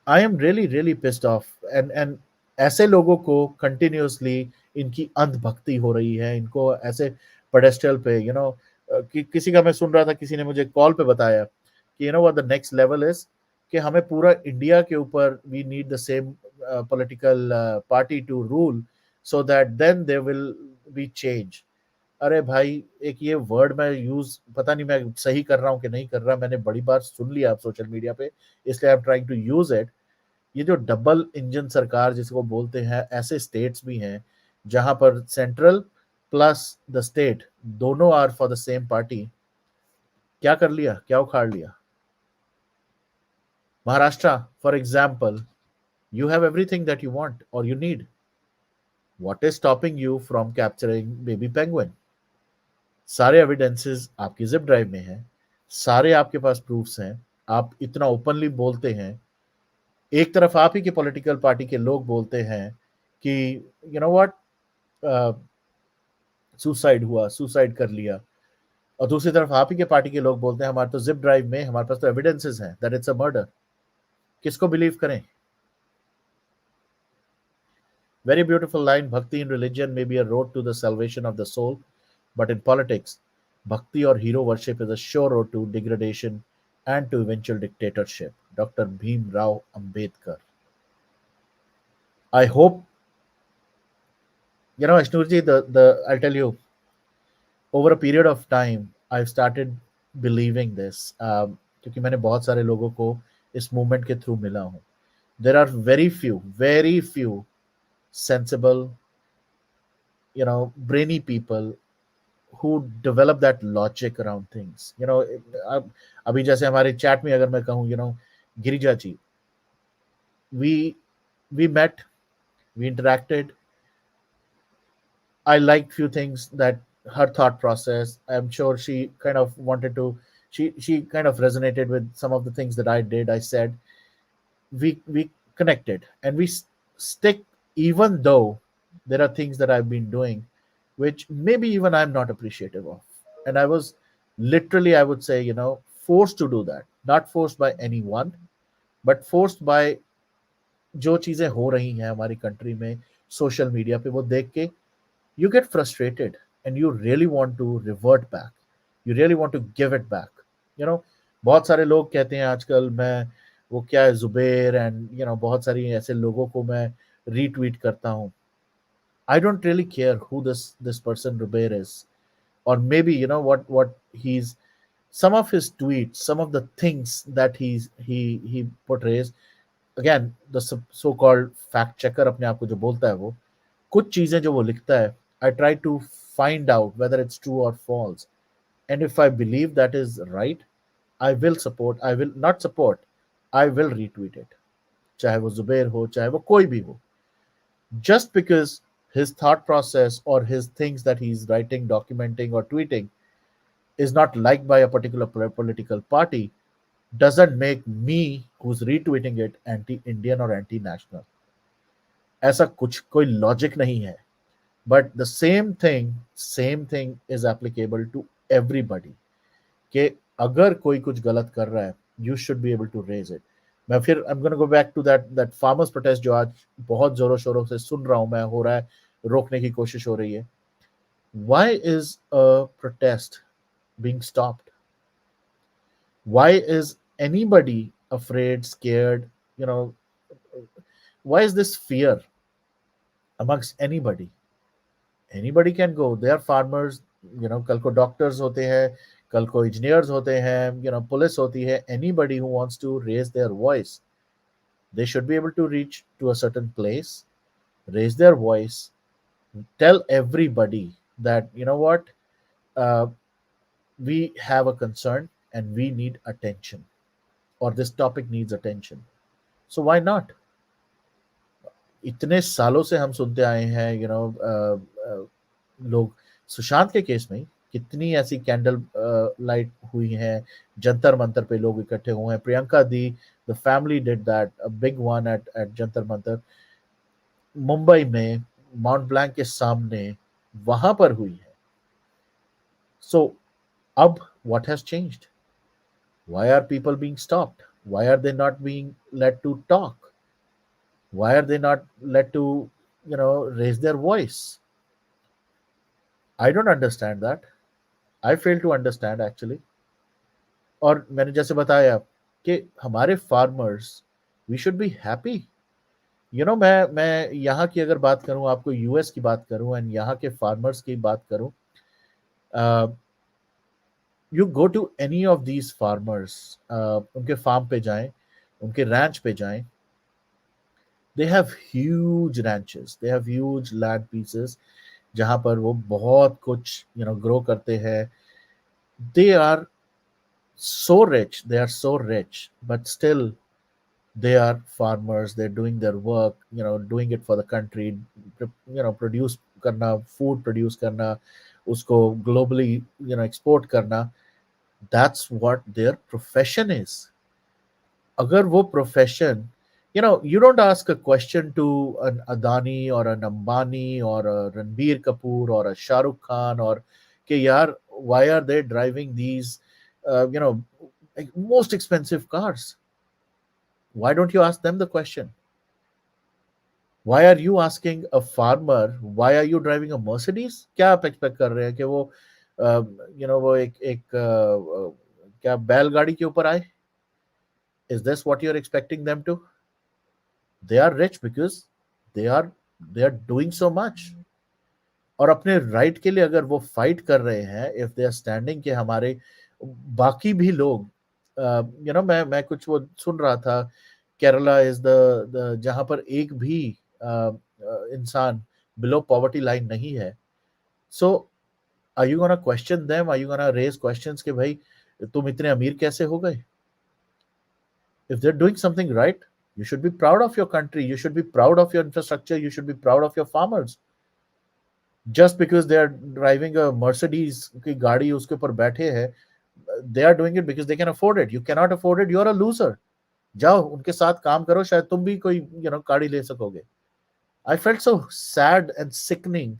I am really really pissed off. And ऐसे लोगों को continuously इनकी अंधभक्ति हो रही है, इनको ऐसे पेडेस्टल पे किसी का मैं सुन रहा था, किसी ने मुझे कॉल पे बताया कि what the next level is, कि हमें पूरा इंडिया के ऊपर we need the same political party to rule so that then there will be change. अरे भाई, एक ये वर्ड मैं यूज, पता नहीं मैं सही कर रहा हूँ कि नहीं कर रहा, मैंने बड़ी बार सुन लिया आप सोशल मीडिया पे, इसलिए I am trying to use it. ये जो डबल इंजन सरकार जिसको बोलते हैं, ऐसे स्टेट्स भी हैं जहां पर सेंट्रल प्लस द स्टेट दोनों are for the same party. क्या कर लिया, क्या उखाड़ लिया? Maharashtra for example, you have everything that you want or you need. What is stopping you from capturing baby penguin? सारे एविडेंसेस आपकी जिप ड्राइव में हैं, सारे आपके पास प्रूफ्स हैं, आप इतना ओपनली बोलते हैं. एक तरफ आप ही के पॉलिटिकल पार्टी के लोग बोलते हैं कि व्हाट, सुसाइड हुआ, सुसाइड कर लिया, और दूसरी तरफ आप ही के पार्टी के लोग बोलते हैं हमारे तो जिप ड्राइव में, हमारे पास तो एविडेंसेस हैं दैट इट्स अ मर्डर. किसको बिलीव करें? Very beautiful line, bhakti in religion may be a road to the salvation of the soul, but in politics, bhakti और hero worship is a sure road to degradation and to eventual dictatorship. Dr. Bhim Rao Ambedkar. I hope, Ashnurji, I'll tell you, over a period of time, I've started believing this, क्योंकि मैंने बहुत सारे लोगों को इस movement के through मिला हूं. There are very few sensible, brainy people who develop that logic around things. अब अभी जैसे हमारे चैट में अगर मैं कहूँ, गिरिजा जी, we we met, we interacted. I liked few things that her thought process. I'm sure she kind of wanted to. She kind of resonated with some of the things that I did. I said we connected and we stick, even though there are things that I've been doing which maybe even I'm not appreciative of. And I was literally, I would say, forced to do that. Not forced by anyone, but forced by जो चीजें हो रही हैं हमारी country में social media पे वो देख के you get frustrated and you really want to revert back. You really want to give it back. You know, बहुत सारे लोग कहते हैं आजकल मैं वो क्या है जुबेर एंड बहुत सारी ऐसे लोगों को मैं रीट्वीट करता हूँ. I don't really care who this person Rubair is, or maybe what he's some of his tweets, some of the things that he portrays. Again, the so-called fact checker अपने आप को जो बोलता है वो कुछ चीजें जो वो लिखता है, I try to find out whether it's true or false, and if I believe that is right, I will support. I will not support. I will retweet it. चाहे वो जुबेर हो, चाहे वो कोई भी हो, just because his thought process or his things that he's writing, documenting, or tweeting is not liked by a particular political party doesn't make me who's retweeting it anti-Indian or anti-national. ऐसा कुछ कोई logic नहीं है. But the same thing is applicable to everybody कि अगर कोई कुछ गलत कर रहा है, you should be able to raise it. मैं फिर I am gonna go back to that farmers protest जो आज बहुत जोरों शोरों से सुन रहा हूं मैं, हो रहा है, रोकने की कोशिश हो रही है. Why is a protest being stopped? Why is anybody afraid, scared? You know, why is this fear amongst anybody? Anybody can go. They are farmers. कल को डॉक्टर्स होते हैं, कल को इंजीनियर्स होते हैं, पुलिस होती है. Anybody who wants to raise their voice, they should be able to reach to a certain place, raise their voice, tell everybody that what, uh, we have a concern and we need attention, or this topic needs attention. So why not? इतने सालों से हम सुनते आए हैं, लोग सुशांत के case में कितनी ऐसी कैंडल लाइट हुई है, जंतर मंतर पे लोग इकट्ठे हुए हैं. Priyanka di, the family did that, a big one at Jantar Mantar. Mumbai में माउंट ब्लैंक के सामने वहां पर हुई है. सो अब what has changed? Why are people being stopped? Why are they not being let to talk? Why are they not let to raise their voice? I don't understand that. I fail to understand actually. और मैंने जैसे बताया कि हमारे farmers, we should be happy. मैं यहाँ की अगर बात करूँ, आपको यूएस की बात करूँ एंड यहाँ के फार्मर्स की बात करूँ, you go to any of these farmers, उनके फार्म पे जाएं, उनके रैंच पे जाएं. They have huge ranches, they have huge land pieces जहाँ पर वो बहुत कुछ ग्रो करते हैं. They are so rich, but still they are farmers. They're doing their work, doing it for the country. Produce करना, food produce करना, उसको globally export करना. That's what their profession is. अगर वो profession, you don't ask a question to an Adani or an Ambani or a Ranbir Kapoor or a Shah Rukh Khan or कि यार, why are they driving these like most expensive cars? Why don't you ask them the question? Why are you asking a farmer, why are you driving a Mercedes? क्या आप expect कर रहे हैं कि वो वो एक क्या बैलगाड़ी के ऊपर आए? Is this what you're expecting them to? They are rich because they are they are doing so much. और अपने राइट के लिए अगर वो फाइट कर रहे हैं, इफ दे आर स्टैंडिंग, कि हमारे बाकी भी लोग मैं कुछ वो सुन रहा था, केरला इज द जहां पर एक भी इंसान बिलो पॉवर्टी लाइन नहीं है. So are you gonna question them, are you gonna raise questions कि भाई तुम इतने अमीर कैसे हो गए? If they're doing something right, you should be proud of your country, you should be proud of your infrastructure, you should be proud of your farmers. Just because they are driving a Mercedes की गाड़ी उसके ऊपर बैठे हैं, they are doing it because they can afford it. You cannot afford it, you're a loser. जाओ उनके साथ काम करो, शायद तुम भी कोई गाड़ी ले सकोगे. I felt so sad and sickening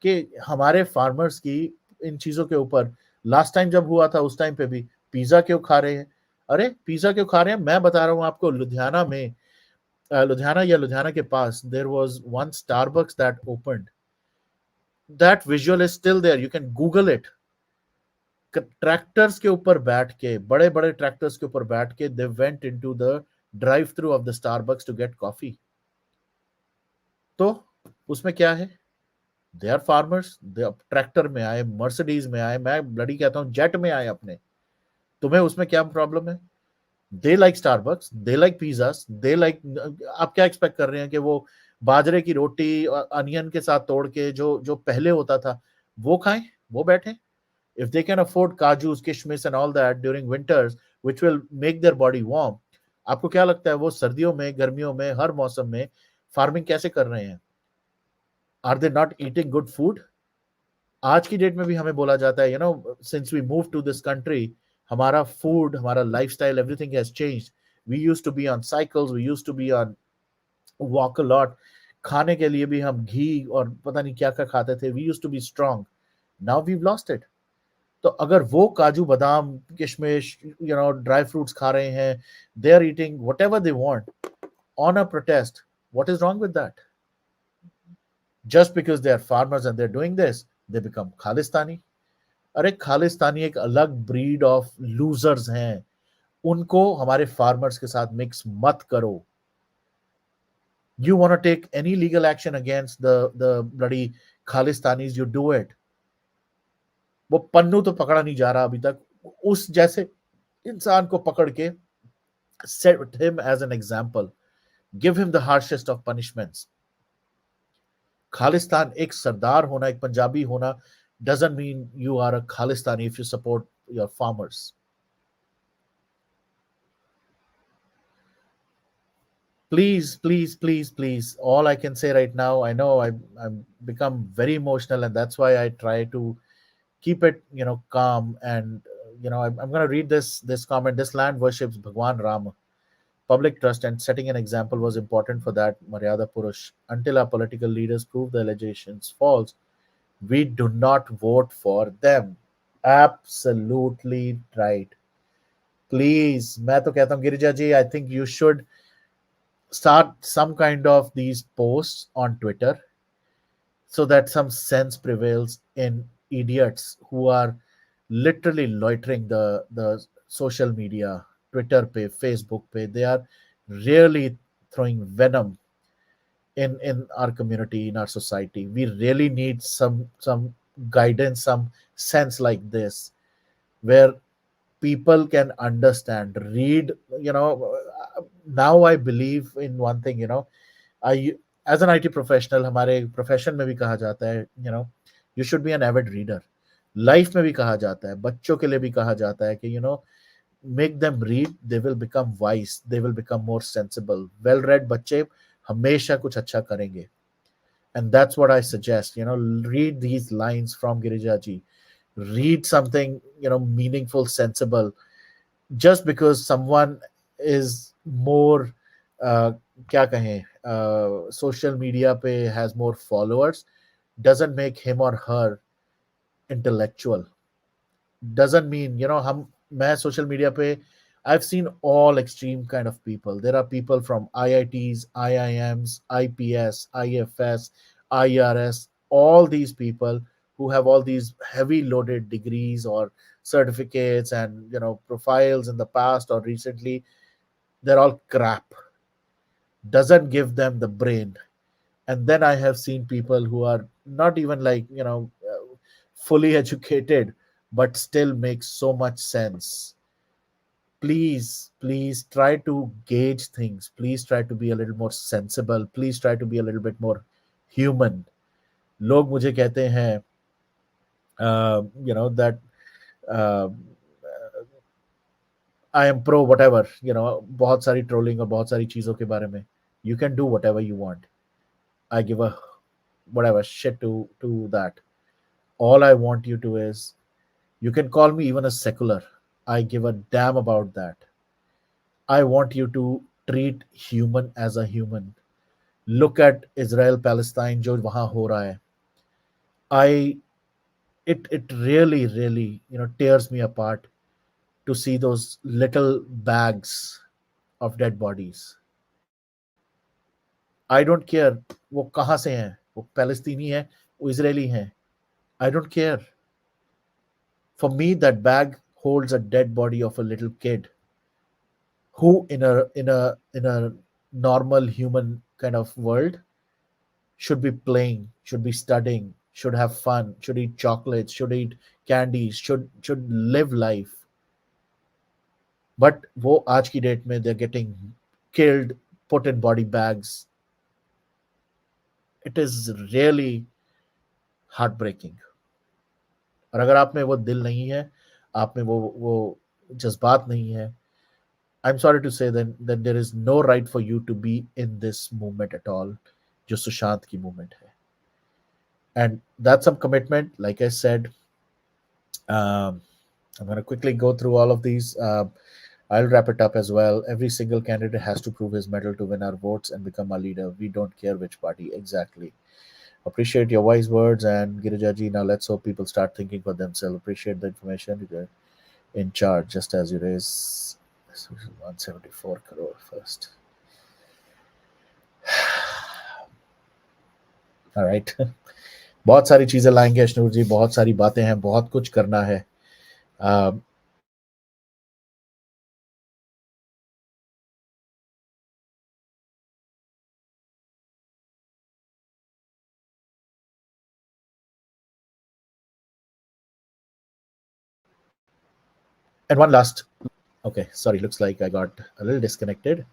कि हमारे फार्मर्स की इन चीजों के ऊपर, लास्ट टाइम जब हुआ था उस टाइम पे भी पिज्जा क्यों खा रहे हैं? अरे पिज्जा क्यों खा रहे हैं? मैं बता रहा हूँ आपको, लुधियाना में, लुधियाना या लुधियाना के पास, there was one Starbucks that opened. That visual is still there, you can Google it. Tractors के ऊपर बैठ के, बड़े बड़े ट्रैक्टर्स के ऊपर बैठ के, they went into the drive through of the Starbucks to get coffee. तो उसमें क्या है? They are farmers, they tractor में आए, मर्सिडीज में आए, मैं ब्लडी कहता हूँ जेट में आए अपने. तुम्हें उसमें क्या प्रॉब्लम है? They like Starbucks, they like pizzas, they like. आप क्या एक्सपेक्ट कर रहे हैं कि वो बाजरे की रोटी अनियन के साथ तोड़ के जो जो पहले होता था वो खाएं, वो बैठे? इफ दे कैन अफोर्ड काजूस, किशमिश and all that during winters which will make their body warm, आपको क्या लगता है वो सर्दियों में, गर्मियों में, हर मौसम में फार्मिंग कैसे कर रहे हैं? Are they not eating good food? आज की डेट में भी हमें बोला जाता है, since we move to this country, हमारा फूड, हमारा lifestyle, everything has changed. We used to be on cycles, we used to be on walk a lot. खाने के लिए भी हम घी और पता नहीं क्या क्या खाते थे. We used to be strong. Now we lost it. तो अगर वो काजू बादाम किशमिश ड्राई फ्रूट्स खा रहे हैं, they are eating whatever they want on a protest, what is wrong with that? Just because they are farmers and they're doing this, they become Khalistani. अरे खालिस्तानी एक अलग ब्रीड ऑफ लूजर्स हैं, उनको हमारे farmers के साथ मिक्स मत करो. You want to take any legal action against the bloody Khalistanis, you do it. वो पन्नू तो पकड़ा नहीं जा रहा अभी तक. उस जैसे इंसान को पकड़ के set him as an example, give him the harshest of punishments. Khalistan, एक सरदार होना, एक पंजाबी होना doesn't mean you are a Khalistani if you support your farmers. Please, please, please, please. All I can say right now, I know I've become very emotional, and that's why I try to keep it, calm. And I'm going to read this comment. This land worships Bhagwan Ram. Public trust and setting an example was important for that Maryada Purush. Until our political leaders prove the allegations false, we do not vote for them. Absolutely right. Please, मैं तो कहता हूँ गिरिजा जी, I think you should start some kind of these posts on Twitter so that some sense prevails in idiots who are literally loitering the social media, Twitter pe, Facebook pe. They are really throwing venom in our community, in our society. We really need some guidance, some sense like this, where people can understand, read. Now I believe in one thing. I, as an IT professional, हमारे profession में भी कहा जाता है, you should be an avid reader. Life में भी कहा जाता है, बच्चों के लिए भी कहा जाता है कि make them read, they will become wise, they will become more sensible. Well read बच्चे हमेशा कुछ अच्छा करेंगे. And that's what I suggest. Read these lines from Girija ji. Read something, meaningful, sensible. Just because someone is more, uh, क्या कहें, social media पे has more followers, doesn't make him or her intellectual. Doesn't mean, हम मैं social media पे, I've seen all extreme kind of people. There are people from IITs, IIMs, IPS, IFS, IRS, all these people who have all these heavy loaded degrees or certificates and profiles in the past or recently. They're all crap. Doesn't give them the brain. And then I have seen people who are not even like fully educated but still make so much sense. please try to gauge things. Please try to be a little more sensible. Please try to be a little bit more human. लोग मुझे कहते हैं that uh, I am pro what ever, बहुत सारी trolling और बहुत सारी चीज़ों के बारे में. You can do what ever you want. I give a whatever shit to that. All I want you to is, you can call me even a secular. I give a damn about that. I want you to treat human as a human. Look at Israel Palestine जो वहाँ हो रहा है. I it really really tears me apart to see those little bags of dead bodies. I don't care वो कहाँ से हैं, वो पैलेस्तीनी है, वो इजरायली हैं. I don't care. For me, that bag holds a dead body of a little kid who, in a normal human kind of world, should be playing, should be studying, should have fun, should eat chocolates, should eat candies, should live life. But वो आज की date में they're getting killed, put in body bags. It is really heartbreaking. और अगर आप में वो दिल नहीं है, आप में वो जज्बात नहीं है, I'm sorry to say then there is no right for you to be in this movement at all, जो सुशांत की movement है. And that's some commitment. Like I said, um, I'm going to quickly go through all of these. I'll wrap it up as well. Every single candidate has to prove his mettle to win our votes and become our leader. We don't care which party. Exactly. Appreciate your wise words, and Girijaji. Now let's hope people start thinking for themselves. Appreciate the information. You're in charge, just as you raise 174 crore first. All right. बहुत सारी चीजें लाएंगे अशनूर जी, बहुत सारी बातें हैं, बहुत कुछ करना है. And one last, okay, sorry, looks like I got a little disconnected.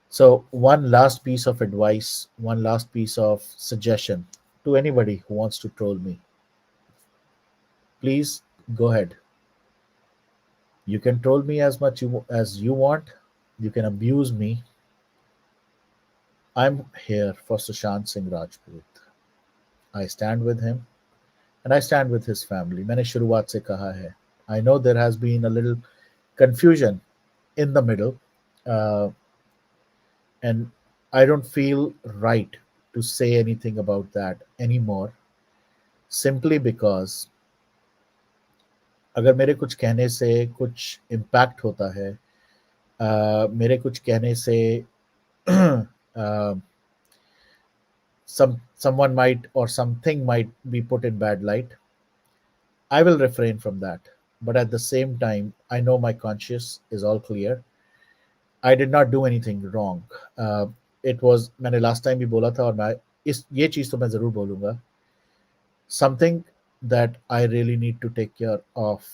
So, one last piece of advice, one last piece of suggestion to anybody who wants to troll me. Please go ahead. You can troll me as much as you want. You can abuse me. I'm here for Sushant Singh Rajput. I stand with him and I stand with his family. मैंने शुरुआत से कहा है. I know there has been a little confusion in the middle, uh, and I don't feel right to say anything about that anymore, simply because अगर मेरे कुछ कहने से कुछ इम्पैक्ट होता है, मेरे कुछ कहने से someone might or something might be put in bad light, I will refrain from that. But at the same time, I know my conscience is all clear. I did not do anything wrong. It was, मैंने last time भी बोला था, और मैं ये चीज़ तो मैं ज़रूर बोलूँगा. Something that I really need to take care of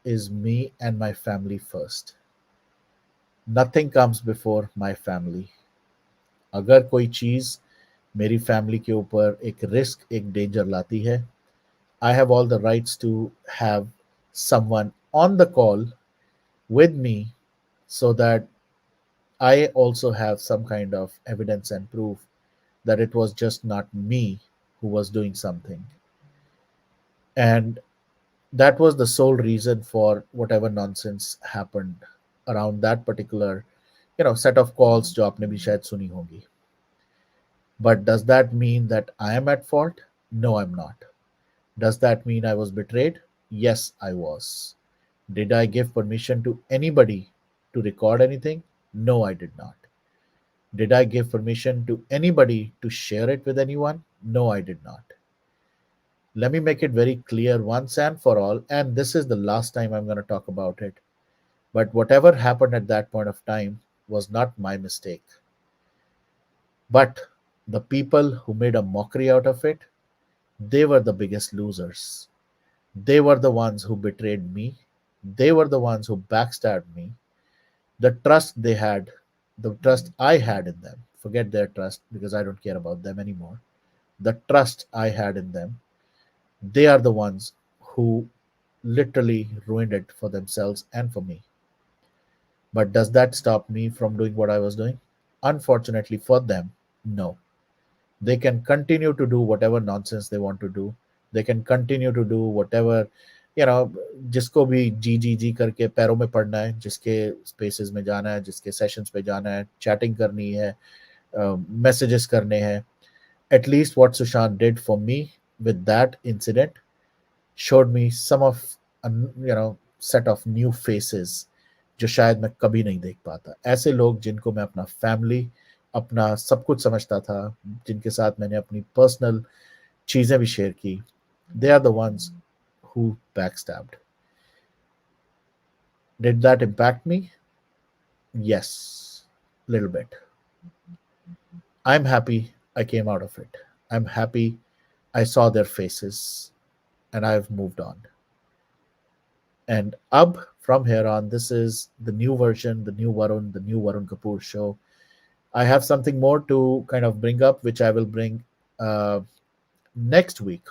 is me and my family first. Nothing comes before my family. अगर कोई चीज़ मेरी फैमिली के ऊपर एक रिस्क, एक डेंजर लाती है, I have all the rights to have someone on the call with me, so that I also have some kind of evidence and proof that it was just not me who was doing something. And that was the sole reason for whatever nonsense happened around that particular set of calls जो आपने भी शायद सुनी होगी. But does that mean that I am at fault? No, I'm not. Does that mean I was betrayed? Yes, I was. Did I give permission to anybody to record anything? No, I did not. Did I give permission to anybody to share it with anyone? No, I did not. Let me make it very clear once and for all, and this is the last time I'm going to talk about it. But whatever happened at that point of time was not my mistake. But the people who made a mockery out of it, they were the biggest losers. They were the ones who betrayed me. They were the ones who backstabbed me. The trust they had, the trust I had in them, forget their trust because I don't care about them anymore. The trust I had in them, they are the ones who literally ruined it for themselves and for me. But does that stop me from doing what I was doing? Unfortunately for them, no. They can continue to do whatever nonsense they want to do. They can continue to do whatever, you know, जिसको भी जी करके पैरों में पड़ना है, जिसके spaces में जाना है, जिसके सेशंस पे जाना है, चैटिंग करनी है, मैसेजेस करने हैं. At least what Sushant did for me with that incident showed me some of a set of new faces जो शायद मैं कभी नहीं देख पाता. ऐसे लोग जिनको मैं अपना फैमिली, अपना सब कुछ समझता था, जिनके साथ मैंने अपनी पर्सनल चीजें भी शेयर की, they are the ones who backstabbed. Did that impact me? Yes, little bit. I'm happy I came out of it. I'm happy I saw their faces and I've moved on. And Ab, from here on, this is the new version, the new Varun Kapoor show. I have something more to kind of bring up, which I will bring uh, next week.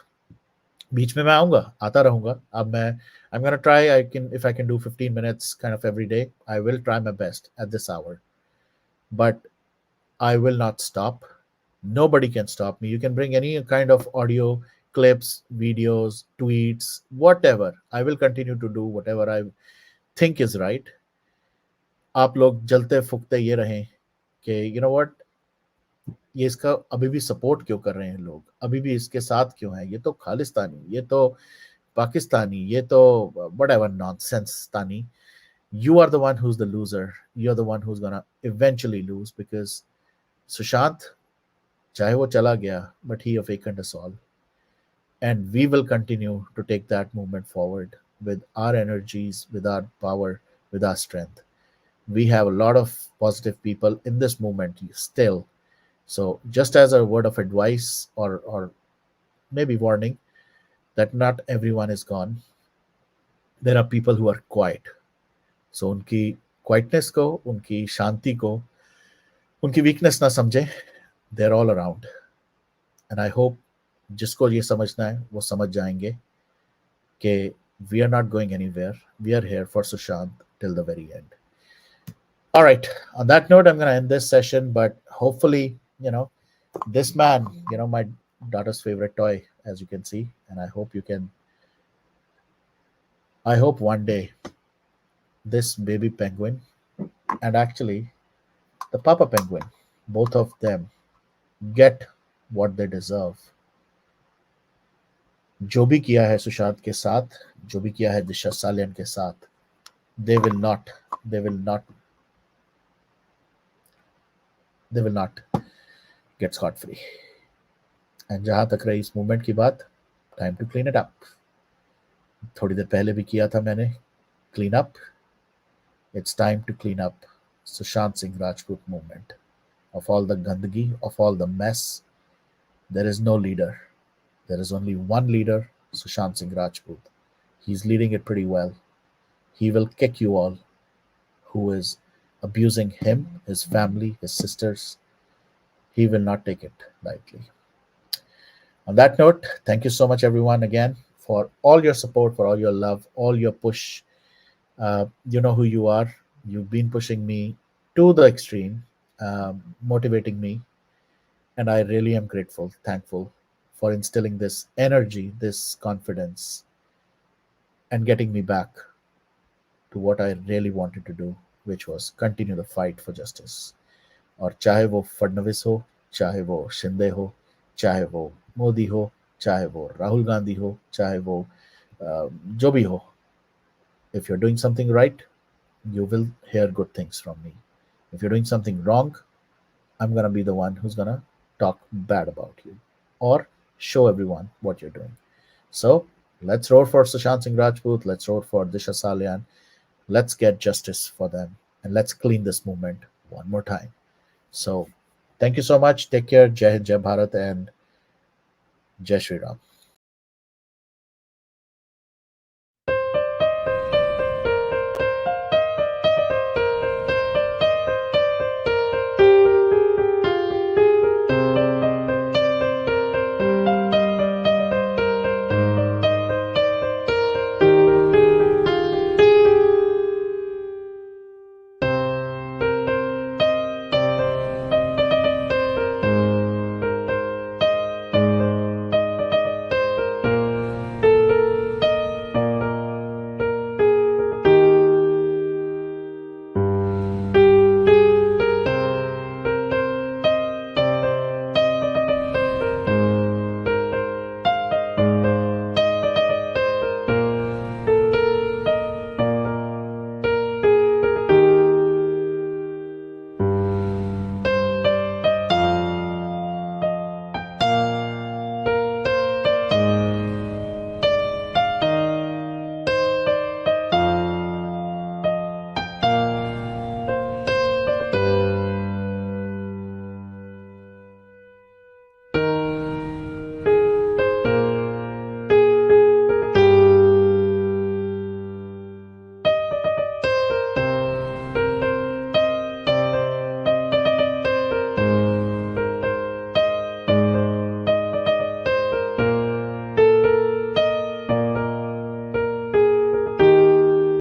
बीच में मैं आऊंगा, आता रहूंगा. अब मैं I'm gonna try. I can, if I can do 15 minutes kind of every day, I will try my best at this hour. But I will not stop. Nobody can stop me. You can bring any kind of audio clips, videos, tweets, whatever. I will continue to do whatever I think is right. आप लोग जलते फूकते ये रहें कि you know what, ये इसका अभी भी सपोर्ट क्यों कर रहे हैं लोग, अभी भी इसके साथ क्यों है, ये तो खालिस्तानी, ये तो पाकिस्तानी, ये तो whatever nonsense तानी. You are the one who's the loser. You're the one who's gonna eventually lose because Sushant, चाहे वो चला गया, but he awakened us all. And we will continue to take that movement forward with our energies, with our power, with our strength. We have a lot of positive people in this movement still. So, just as a word of advice or maybe warning, that not everyone is gone. There are people who are quiet. So, उनकी quietness को, उनकी शांति को, उनकी weakness ना समझे. They're all around. And I hope जिसको ये समझना है वो समझ जाएंगे कि we are not going anywhere. We are here for Sushant till the very end. All right. On that note, I'm going to end this session, but hopefully, this man, my daughter's favorite toy, as you can see, and I hope one day this baby penguin and actually the papa penguin, both of them get what they deserve. जो भी किया है सुशांत के साथ, जो भी किया है दिशा सालियन के साथ, they will not, they will not, they will not get scot free. And जहां तक रही इस मूवमेंट की बात, time to clean it up. थोड़ी देर पहले भी किया था मैंने clean up. It's time to clean up Sushant Singh Rajput movement. Of all the gandagi, of all the mess, there is no leader. There is only one leader, Sushant Singh Rajput. He's leading it pretty well. He will kick you all who is abusing him, his family, his sisters. He will not take it lightly. On that note, thank you so much, everyone, again, for all your support, for all your love, all your push. You know who you are. You've been pushing me to the extreme, motivating me. And I really am grateful, thankful for instilling this energy, this confidence, and getting me back to what I really wanted to do, which was continue the fight for justice. और चाहे वो फडणवीस हो, चाहे वो शिंदे हो, चाहे वो मोदी हो, चाहे वो राहुल गांधी हो, चाहे वो जो भी हो, if you're doing something right, you will hear good things from me. If you're doing something wrong, I'm gonna be the one who's gonna talk bad about you or show everyone what you're doing. So let's roar for Sushant Singh Rajput. Let's roar for Disha Salian. Let's get justice for them and let's clean this movement one more time. So thank you so much. Take care. Jai Hind, Jai Bharat, and Jai Shri Ram.